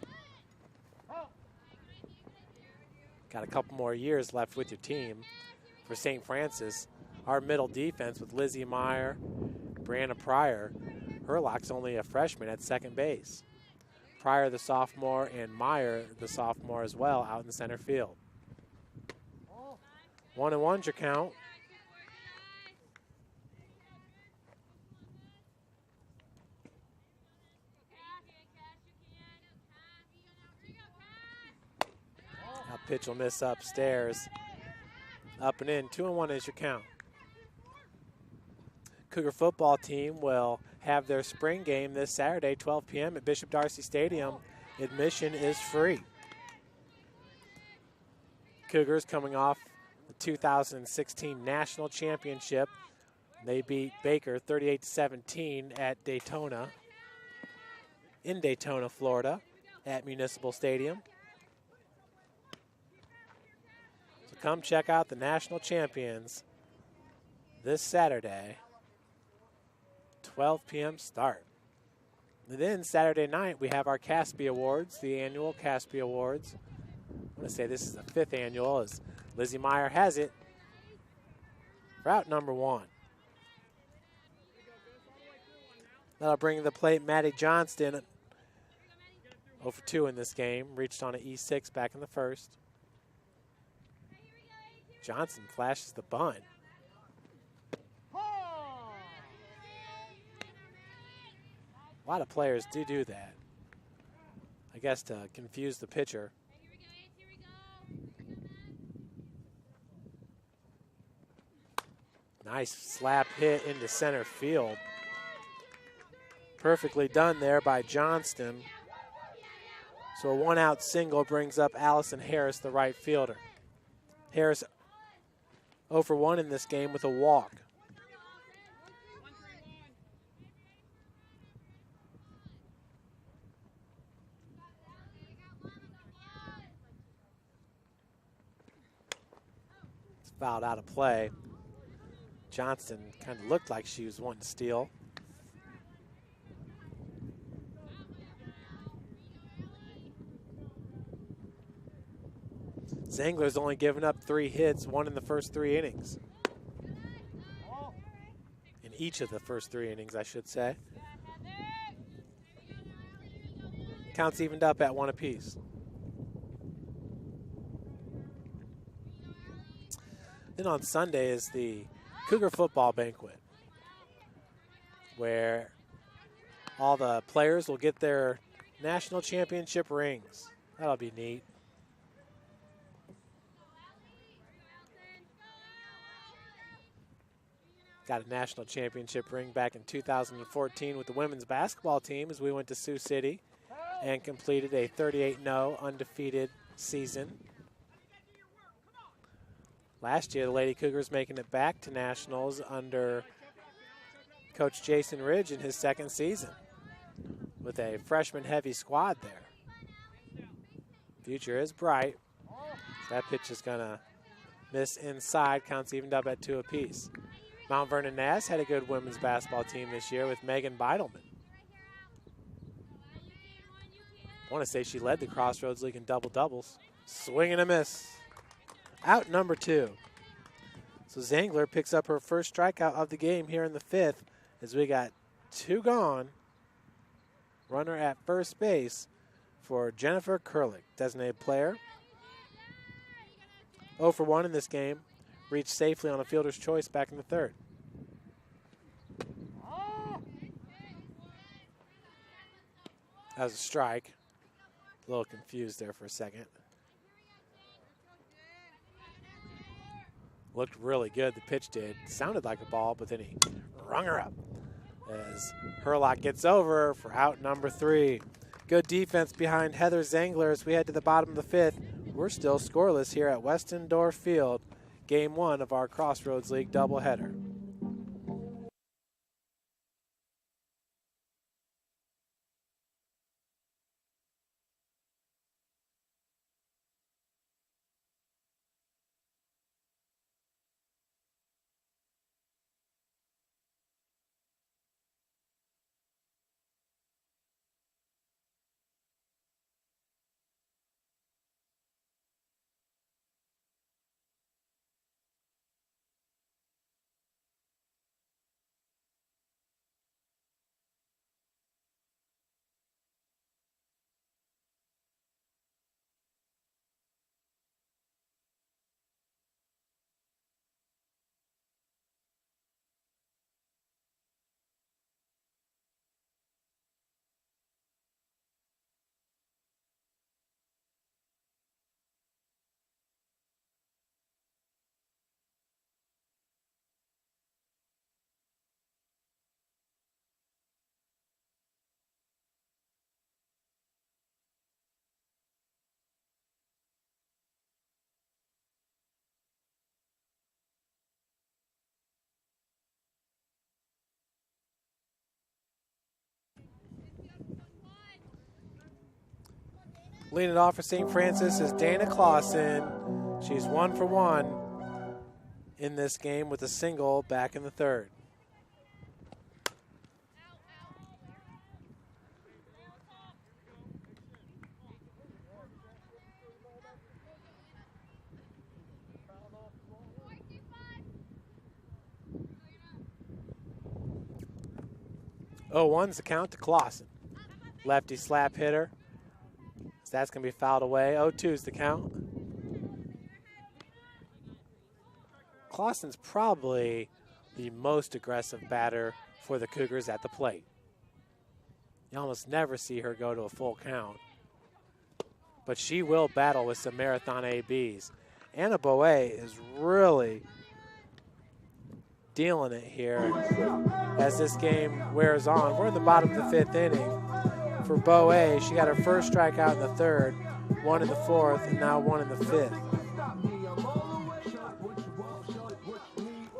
got a couple more years left with your team. For St. Francis, our middle defense with Lizzie Meyer, Breanna Pryor, Herlock's only a freshman at second base. Pryor, the sophomore, and Meyer, the sophomore as well, out in the center field. 1-1's your count. Now pitch will miss upstairs. Up and in, 2-1 is your count. Cougar football team will have their spring game this Saturday, 12 p.m. at Bishop Darcy Stadium. Admission is free. Cougars coming off the 2016 National Championship. They beat Baker 38-17 at Daytona, in Daytona, Florida, at Municipal Stadium. So come check out the national champions this Saturday. 12 p.m. start. And then Saturday night, we have our Caspi Awards, the annual Caspi Awards. I want to say this is the 5th annual, as Lizzie Meyer has it. Route number 1. That'll bring to the plate Maddie Johnston. 0 for 2 in this game. Reached on an E6 back in the first. Johnson flashes the bunt. A lot of players do that. I guess to confuse the pitcher. Nice slap hit into center field. Perfectly done there by Johnston. So a 1-out single brings up Allison Harris, the right fielder. Harris 0 for 1 in this game with a walk. It's fouled out of play. Johnston kind of looked like she was wanting to steal. Zangler's only given up 3 hits, 1 in the first 3 innings. In each of the first 3 innings, I should say. Counts evened up at 1 apiece. Then on Sunday is the Cougar football banquet, where all the players will get their national championship rings. That'll be neat. Got a national championship ring back in 2014 with the women's basketball team as we went to Sioux City and completed a 38-0 undefeated season. Last year, the Lady Cougars making it back to nationals under Coach Jason Ridge in his second season with a freshman-heavy squad there. Future is bright. That pitch is going to miss inside. Counts evened up at 2 apiece. Mount Vernon Nass had a good women's basketball team this year with Megan Beidelman. I want to say she led the Crossroads League in double-doubles. Swing and a miss. Out number 2. So Zangler picks up her first strikeout of the game here in the 5th as we got 2 gone. Runner at first base for Jennifer Kurlick, designated player. 0 for 1 in this game. Reached safely on a fielder's choice back in the 3rd. That was a strike. A little confused there for a second. Looked really good, the pitch did. Sounded like a ball, but then he rung her up as Herlock gets over for out number 3. Good defense behind Heather Zangler as we head to the bottom of the 5th. We're still scoreless here at Westendorf Field, Game 1 of our Crossroads League doubleheader. Leading it off for St. Francis is Dana Clausen. She's 1 for 1 in this game with a single back in the 3rd. Oh, 1's the count to Clausen. Lefty slap hitter. So that's going to be fouled away. 0-2 is the count. Clausen's probably the most aggressive batter for the Cougars at the plate. You almost never see her go to a full count. But she will battle with some marathon ABs. Anna Boe is really dealing it here as this game wears on. We're in the bottom of the 5th inning. For Boe, she got her first strikeout in the 3rd, one in the 4th, and now one in the 5th.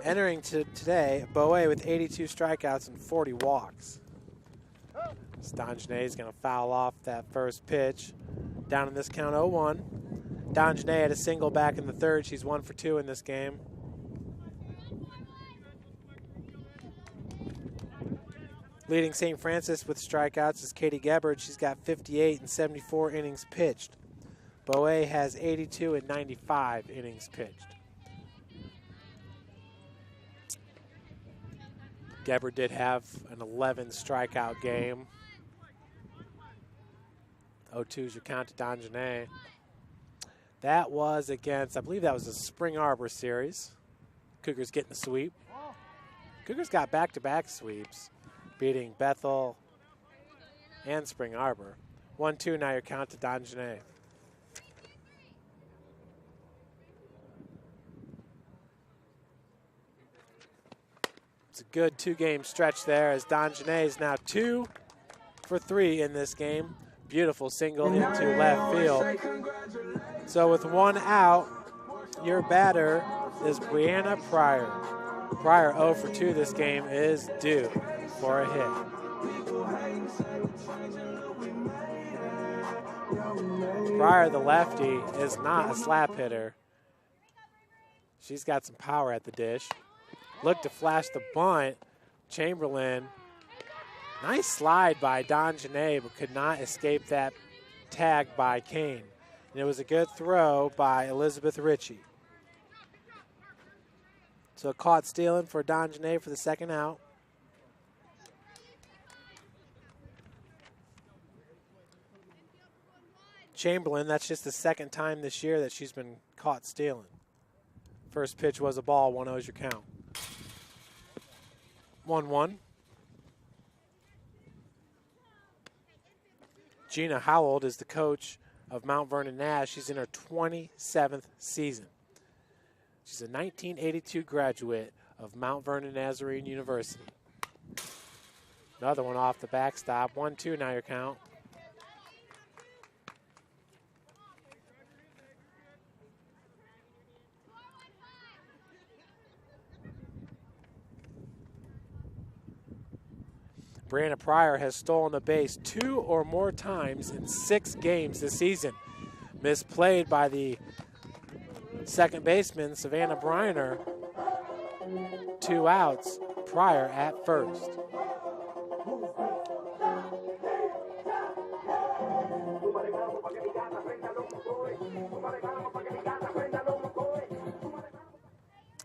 Entering today, Boe with 82 strikeouts and 40 walks. Donjanae is going to foul off that first pitch. Down in this count, 0-1. Donjanae had a single back in the 3rd. She's 1 for 2 in this game. Leading St. Francis with strikeouts is Katie Gebhard. She's got 58 and 74 innings pitched. Boe has 82 and 95 innings pitched. Gebhard did have an 11 strikeout game. 0-2 is your count to Donjanae. That was against, I believe that was a Spring Arbor series. Cougars getting the sweep. Cougars got back-to-back sweeps, beating Bethel and Spring Arbor. 1-2 now your count to Donjanae. It's a good 2-game stretch there as Donjanae is now 2 for 3 in this game. Beautiful single into left field. So with 1 out, your batter is Breanna Pryor. Pryor 0 for 2 this game is due for a hit. Pryor, the lefty, is not a slap hitter. She's got some power at the dish. Looked to flash the bunt. Chamberlain, nice slide by Donjanae, but could not escape that tag by Kane. And it was a good throw by Elizabeth Ritchie. So caught stealing for Donjanae for the 2nd out. Chamberlain, that's just the 2nd time this year that she's been caught stealing. First pitch was a ball, 1-0 is your count. 1-1. Gina Howell is the coach of Mount Vernon Nash. She's in her 27th season. She's a 1982 graduate of Mount Vernon Nazarene University. Another one off the backstop. 1-2 now your count. Breanna Pryor has stolen a base 2 or more times in 6 games this season. Misplayed by the second baseman, Savannah Briner. 2 outs, Pryor at first.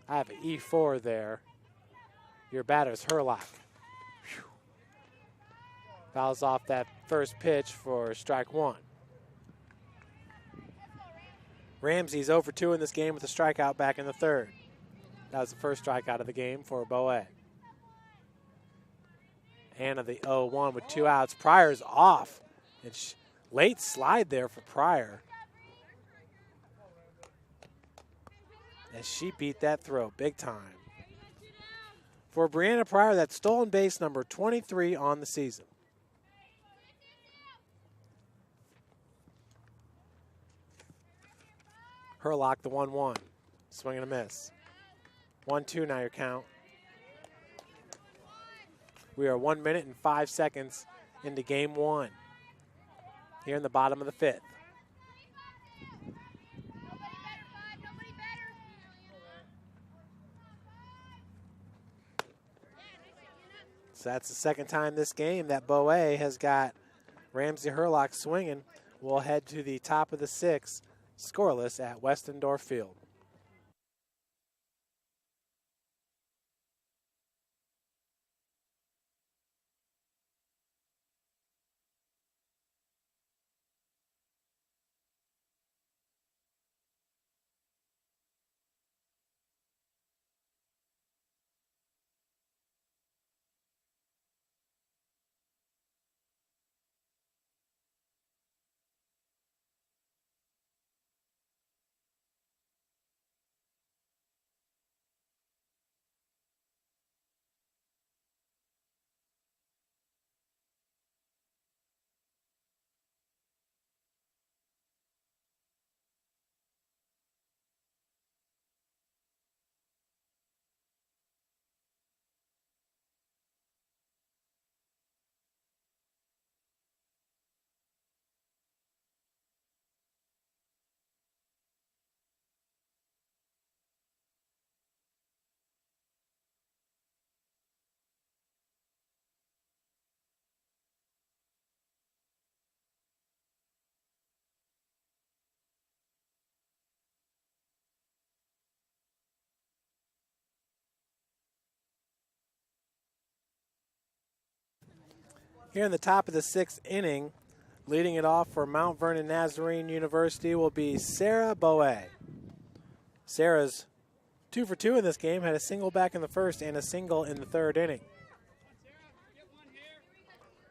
I have an E4 there. Your batter's Herlock. Fouls off that first pitch for strike 1. Ramsey's 0 for 2 in this game with a strikeout back in the 3rd. That was the first strikeout of the game for Boe. Anna the 0-1 with 2 outs. Pryor's off. And late slide there for Pryor. As she beat that throw big time. For Breanna Pryor, that's stolen base number 23 on the season. Herlock the 1-1. Swing and a miss. 1-2 now your count. We are 1 minute and 5 seconds into game 1. Here in the bottom of the 5th. So that's the 2nd time this game that Boe has got Ramsey Herlock swinging. We'll head to the top of the 6th. Scoreless at Westendorf Field. Here in the top of the 6th inning, leading it off for Mount Vernon Nazarene University will be Sarah Boe. Sarah's 2 for 2 in this game, had a single back in the first and a single in the 3rd inning.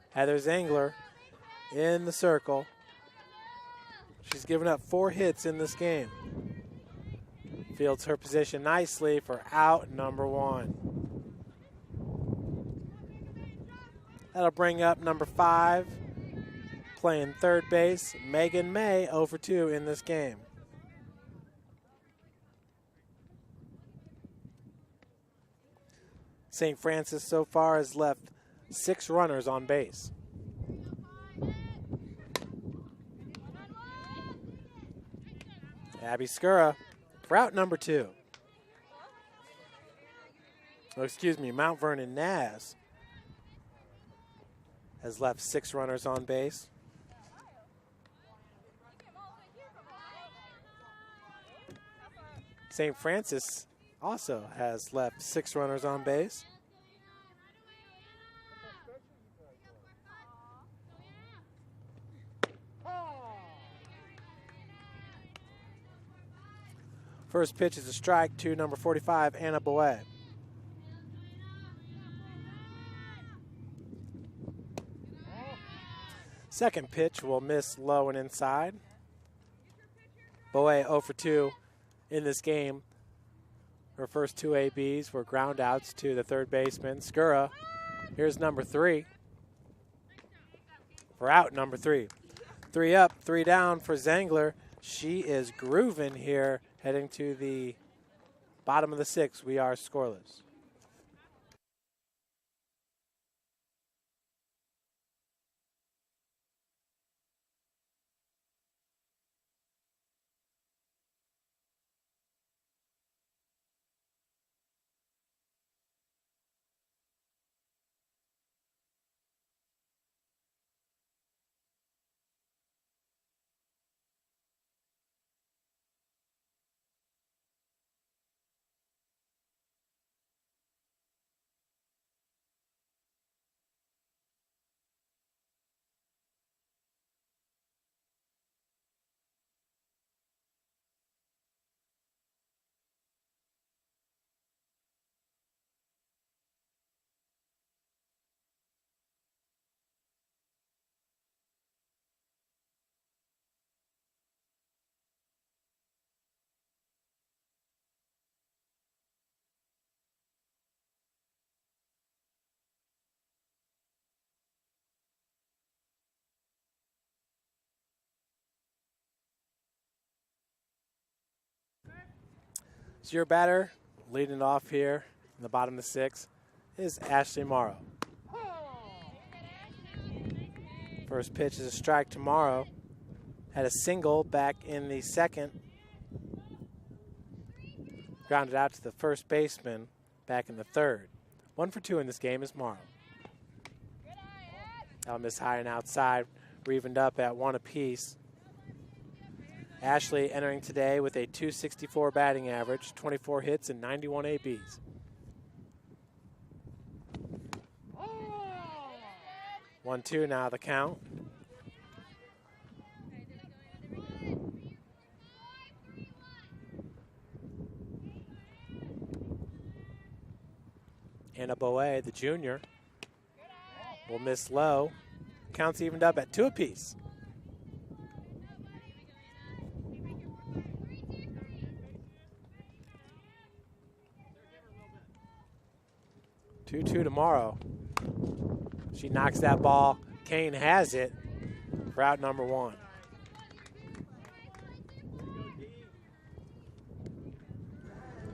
Heather Zangler in the circle. She's given up 4 hits in this game. Fields her position nicely for out number 1. That'll bring up number 5, playing third base, Megan May, 0 for 2 in this game. St. Francis so far has left 6 runners on base. Abby Skura for out number 2. Oh, excuse me, Mount Vernon Naz has left 6 runners on base. St. Francis also has left 6 runners on base. First pitch is a strike to number 45, Anna Boe. Second pitch will miss low and inside. Boe 0 for 2 in this game. Her first 2 ABs were ground outs to the third baseman, Skura. Here's number 3 for out number 3. 3 up, 3 down for Zangler. She is grooving here, heading to the bottom of the 6th. We are scoreless. So your batter leading off here in the bottom of the 6th is Ashleigh Morrow. First pitch is a strike to Morrow. Had a single back in the 2nd. Grounded out to the first baseman back in the 3rd. 1 for 2 in this game is Morrow. That'll miss high and outside. We're evened up at 1 apiece. Ashleigh entering today with a .264 batting average, 24 hits and 91 ABs. One, two now the count. Anna Boe, the junior, will miss low. Counts evened up at 2 apiece. Two tomorrow. She knocks that ball. Kane has it for out number 1.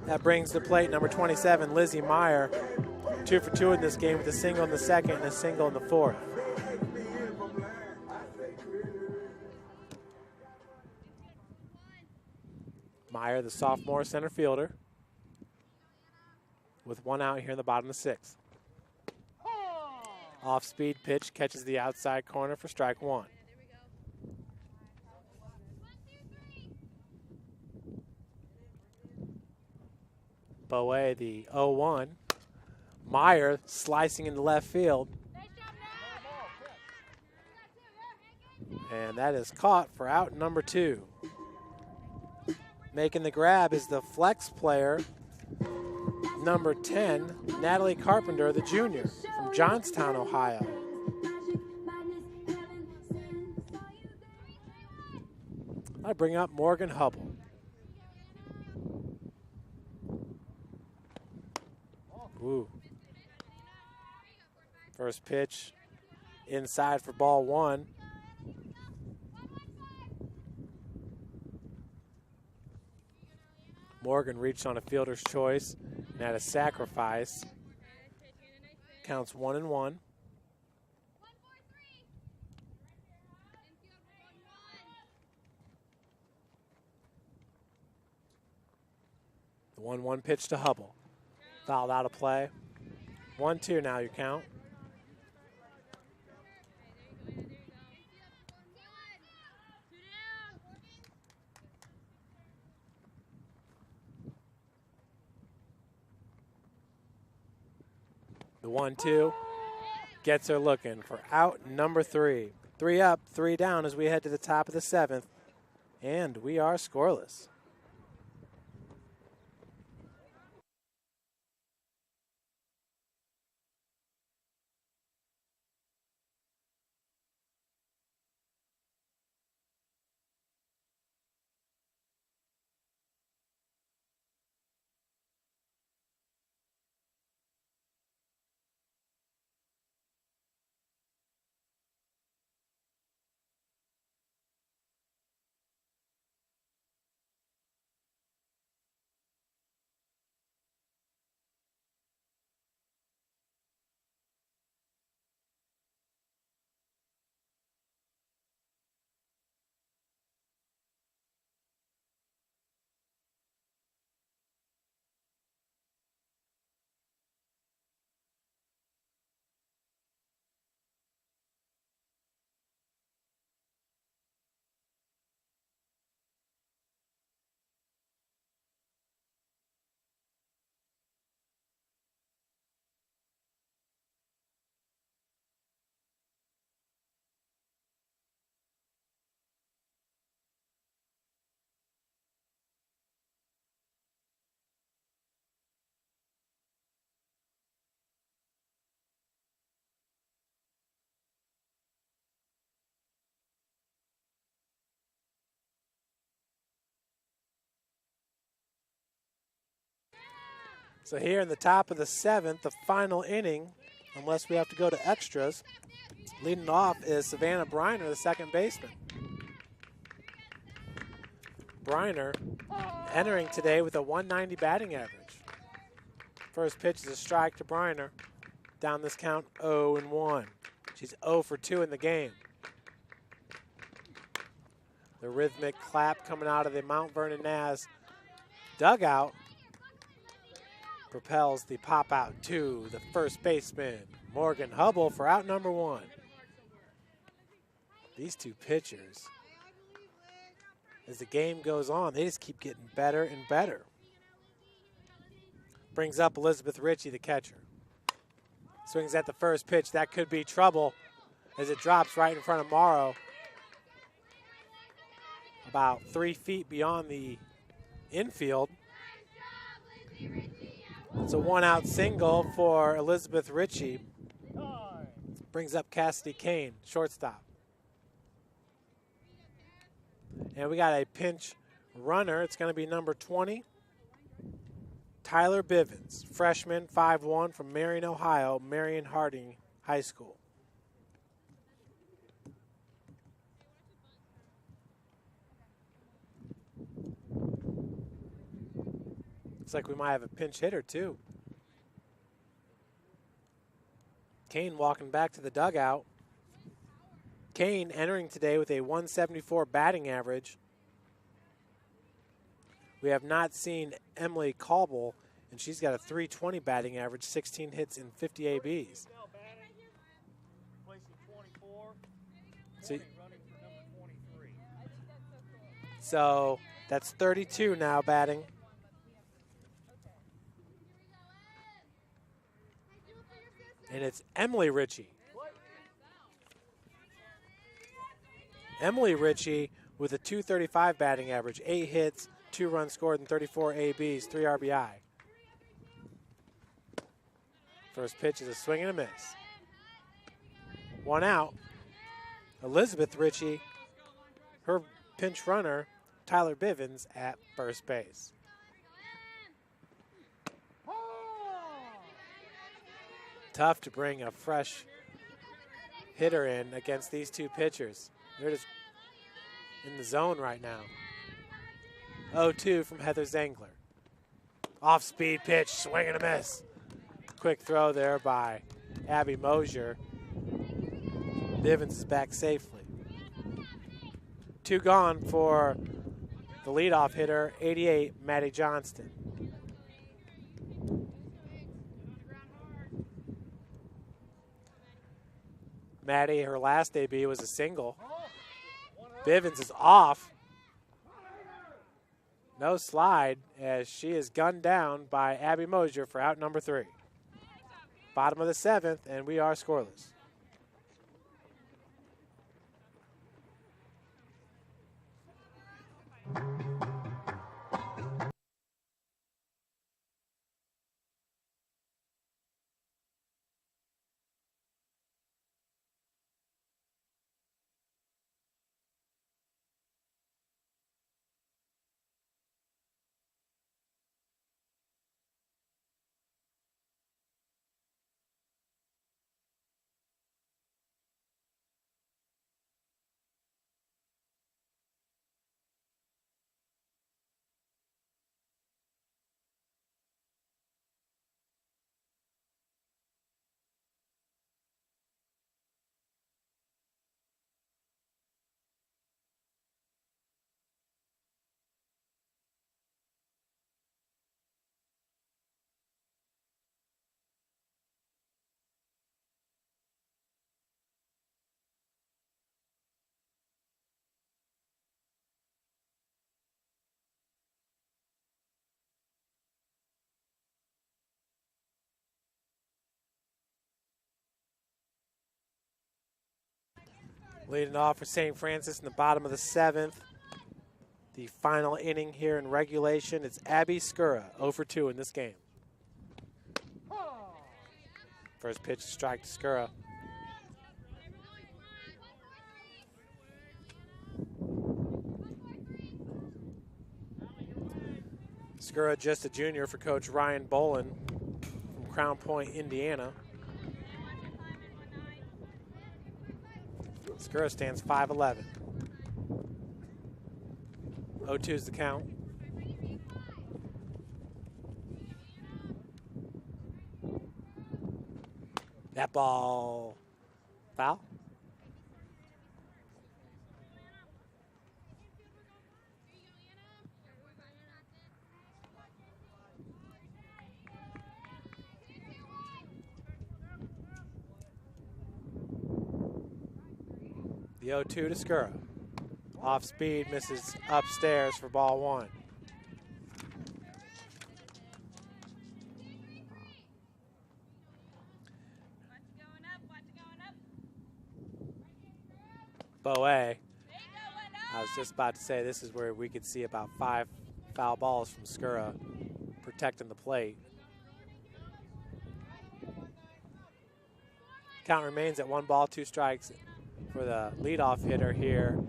That brings to plate number 27, Lizzie Meyer. 2 for 2 in this game with a single in the 2nd and a single in the 4th. Meyer, the sophomore center fielder, with 1 out here in the bottom of the 6th. Off-speed pitch catches the outside corner for strike 1. Boe, the 0-1. Meyer slicing into left field. And that is caught for out number 2. Making the grab is the flex player, number 10, Natalie Carpenter, the junior from Johnstown, Ohio. I bring up Morgan Hubble. Ooh. First pitch inside for ball 1. Morgan reached on a fielder's choice and had a sacrifice. Counts 1-1. The 1-1 pitch to Hubble. Fouled out of play. 1-2 now, you count. The 1-2 gets her looking for out number 3. 3 up, 3 down as we head to the top of the 7th. And we are scoreless. So here in the top of the 7th, the final inning, unless we have to go to extras, leading off is Savannah Breanna, the second baseman. Breanna entering today with a 190 batting average. First pitch is a strike to Breanna. Down this count, 0-1. She's 0 for 2 in the game. The rhythmic clap coming out of the Mount Vernon Naz dugout propels the pop out to the first baseman, Morgan Hubble, for out number 1. These two pitchers, as the game goes on, they just keep getting better and better. Brings up Elizabeth Ritchie, the catcher. Swings at the first pitch. That could be trouble as it drops right in front of Morrow. About 3 feet beyond the infield. It's a 1-out single for Elizabeth Ritchie. Brings up Cassidy Kane, shortstop. And we got a pinch runner. It's going to be number 20, Tyler Bivens, freshman, 5'1", from Marion, Ohio, Marion Harding High School. Looks like we might have a pinch hitter, too. Kane walking back to the dugout. Kane entering today with a 174 batting average. We have not seen Emily Caldwell, and she's got a 320 batting average, 16 hits and 50 ABs. So that's 32 now batting. And it's Emily Ritchie. Emily Ritchie with a .235 batting average, 8 hits, 2 runs scored, and 34 ABs, 3 RBI. First pitch is a swing and a miss. 1 out. Elizabeth Ritchie, her pinch runner, Tyler Bivens at first base. Tough to bring a fresh hitter in against these two pitchers. They're just in the zone right now. 0-2 from Heather Zengler. Off-speed pitch, swing and a miss. Quick throw there by Abby Mosier. Bivens is back safely. 2 gone for the leadoff hitter, 88, Maddie Johnston. Maddie, her last AB was a single. Bivens is off. No slide as she is gunned down by Abby Mosier for out number 3. Bottom of the 7th, and we are scoreless. Leading off for St. Francis in the bottom of the 7th. The final inning here in regulation. It's Abby Skura, 0 for 2 in this game. First pitch, strike to Skura. Skura just a junior for Coach Ryan Bolin from Crown Point, Indiana. Skura stands 5'11". 0-2 is the count. That ball, foul. The 0-2 to Skura. Off speed, misses upstairs for ball 1. Boe, I was just about to say this is where we could see about 5 foul balls from Skura protecting the plate. Count remains at 1 ball, 2 strikes for the leadoff hitter here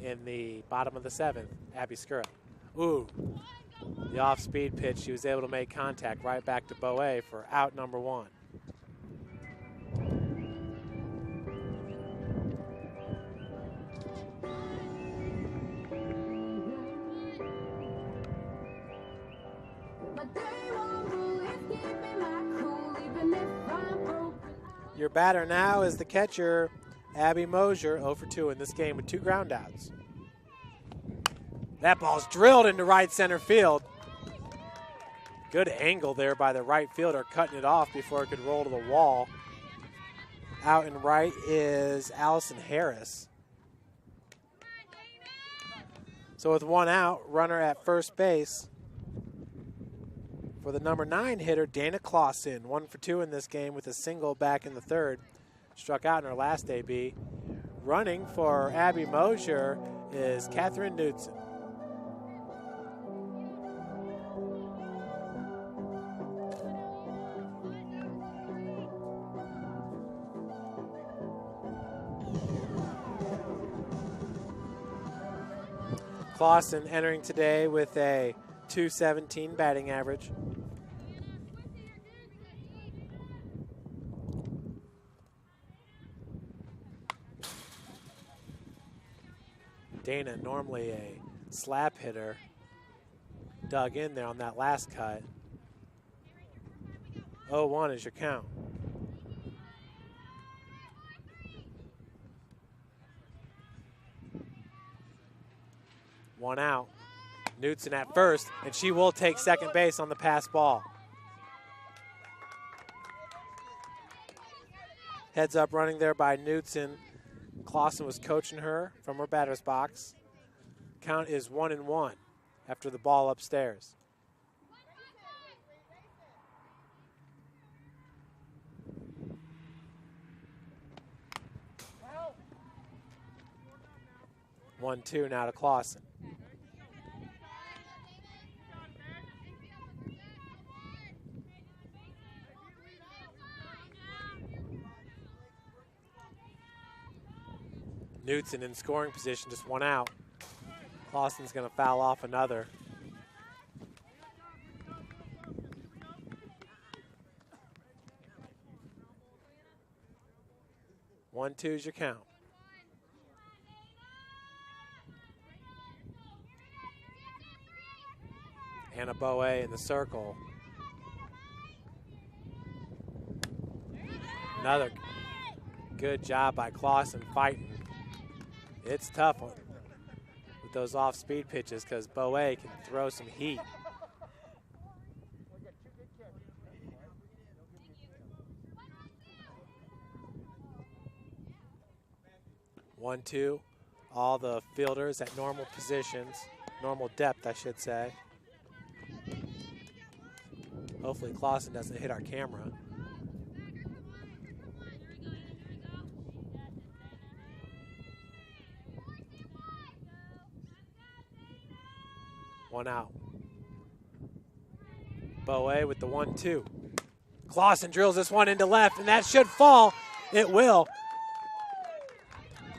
in the bottom of the 7th, Abby Skura. Ooh, the off-speed pitch, she was able to make contact right back to Boe for out number 1. Your batter now is the catcher, Abby Mosier, 0 for 2 in this game with 2 ground outs. That ball's drilled into right center field. Good angle there by the right fielder, cutting it off before it could roll to the wall. Out and right is Allison Harris. So with 1 out, runner at first base for the number 9 hitter, Dana Clausen. 1 for 2 in this game with a single back in the 3rd. Struck out in her last AB. Running for Abby Mosier is Catherine Knudsen. Clausen entering today with a .217 batting average. Dana, normally a slap hitter, dug in there on that last cut. 0-1 is your count. One out. Knudsen at first, and she will take second base on the pass ball. Heads up running there by Knudsen. Clausen was coaching her from her batter's box. Count is 1-1 after the ball upstairs. One, two now to Clausen. Knudsen in scoring position, just one out. Clausen's going to foul off another. One, two is your count. Anna Boe in the circle. Another good job by Clausen fighting. It's tough with those off-speed pitches because Boe can throw some heat. One, two, all the fielders at normal positions, normal depth, I should say. Hopefully Clausen doesn't hit our camera. One out. Boe with the 1-2. Clausen drills this one into left, and that should fall. It will.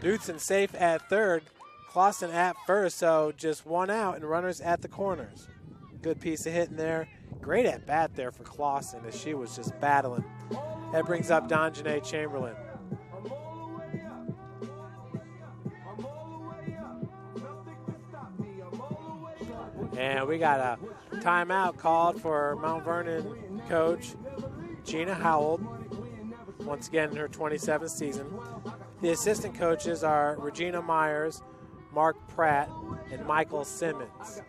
Knudsen safe at third. Clausen at first, so just one out and runners at the corners. Good piece of hitting there. Great at bat there for Clausen as she was just battling. That brings up Donjanae Chamberlain. And we got a timeout called for Mount Vernon coach Gina Howell, once again in her 27th season. The assistant coaches are Regina Myers, Mark Pratt, and Michael Simmons.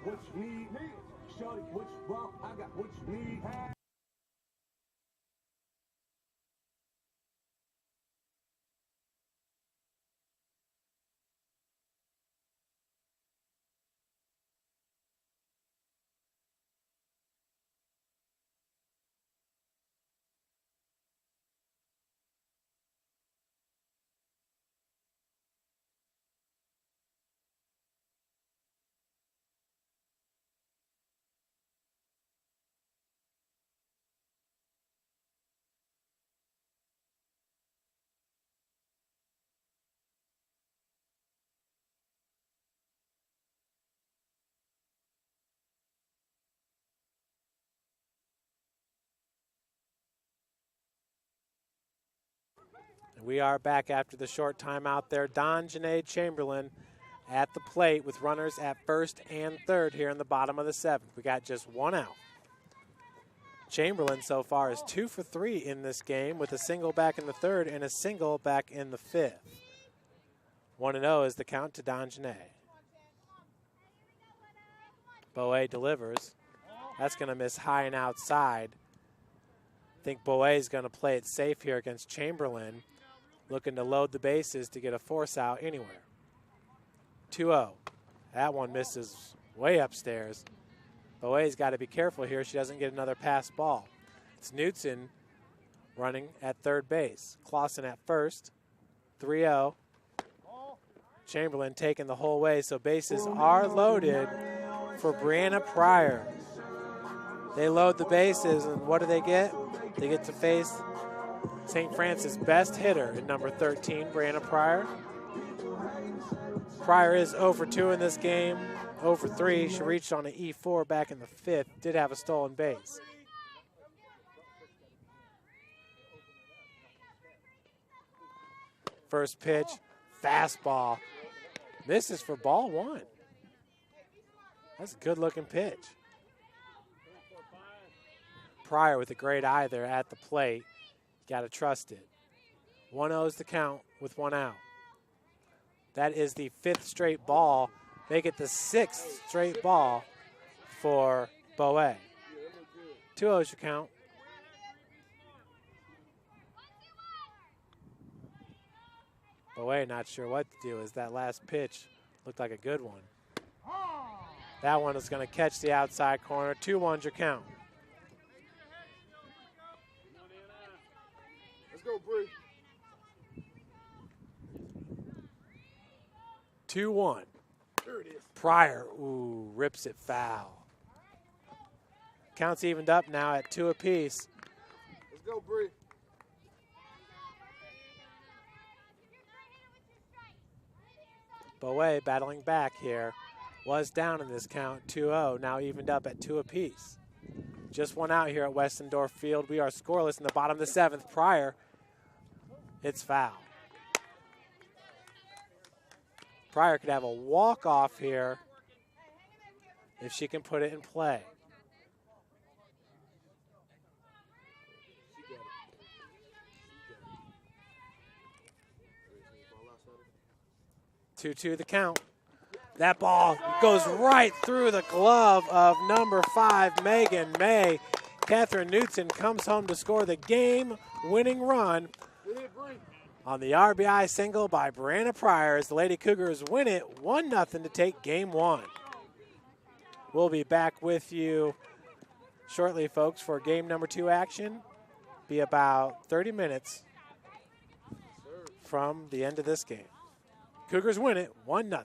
We are back after the short timeout there. Donjanae Chamberlain at the plate with runners at first and third here in the bottom of the seventh. We got just one out. Chamberlain so far is 2 for 3 in this game with a single back in the third and a single back in the fifth. 1-0 is the count to Donjanae. Boe delivers. That's going to miss high and outside. I think Boe is going to play it safe here against Chamberlain, looking to load the bases to get a force out anywhere. 2-0. That one misses way upstairs. Boe's got to be careful here. She doesn't get another pass ball. It's Knudsen running at third base. Clausen at first. 3-0. Chamberlain taking the whole way, so bases are loaded for Breanna Pryor. They load the bases, and what do they get? They get to face St. Francis' best hitter at number 13, Breanna Pryor. Pryor is 0 for 2 in this game, 0 for 3. She reached on an E4 back in the 5th, did have a stolen base. First pitch, fastball. Misses for ball 1. That's a good-looking pitch. Pryor with a great eye there at the plate. Got to trust it. 1-0 is the count with 1 out. That is the 5th straight ball. Make it the 6th straight ball for Boe. 2-0 is your count. Boe not sure what to do as that last pitch looked like a good one. That one is going to catch the outside corner. 2-1's your count. Let's go, Bree. 2-1. There it is. Pryor, rips it foul. Counts evened up now at 2 apiece. Let's go, Bree. Boe battling back here. Was down in this count, 2-0, now evened up at 2 apiece. Just 1 out here at Westendorf Field. We are scoreless in the bottom of the 7th. Pryor, it's foul. Pryor could have a walk-off here if she can put it in play. She got it. 2-2 the count. That ball goes right through the glove of number 5, Megan May. Catherine Knutson comes home to score the game-winning run on the RBI single by Breanna Pryor as the Lady Cougars win it 1-0 to take game 1. We'll be back with you shortly, folks, for game number 2 action. Be about 30 minutes from the end of this game. Cougars win it 1-0.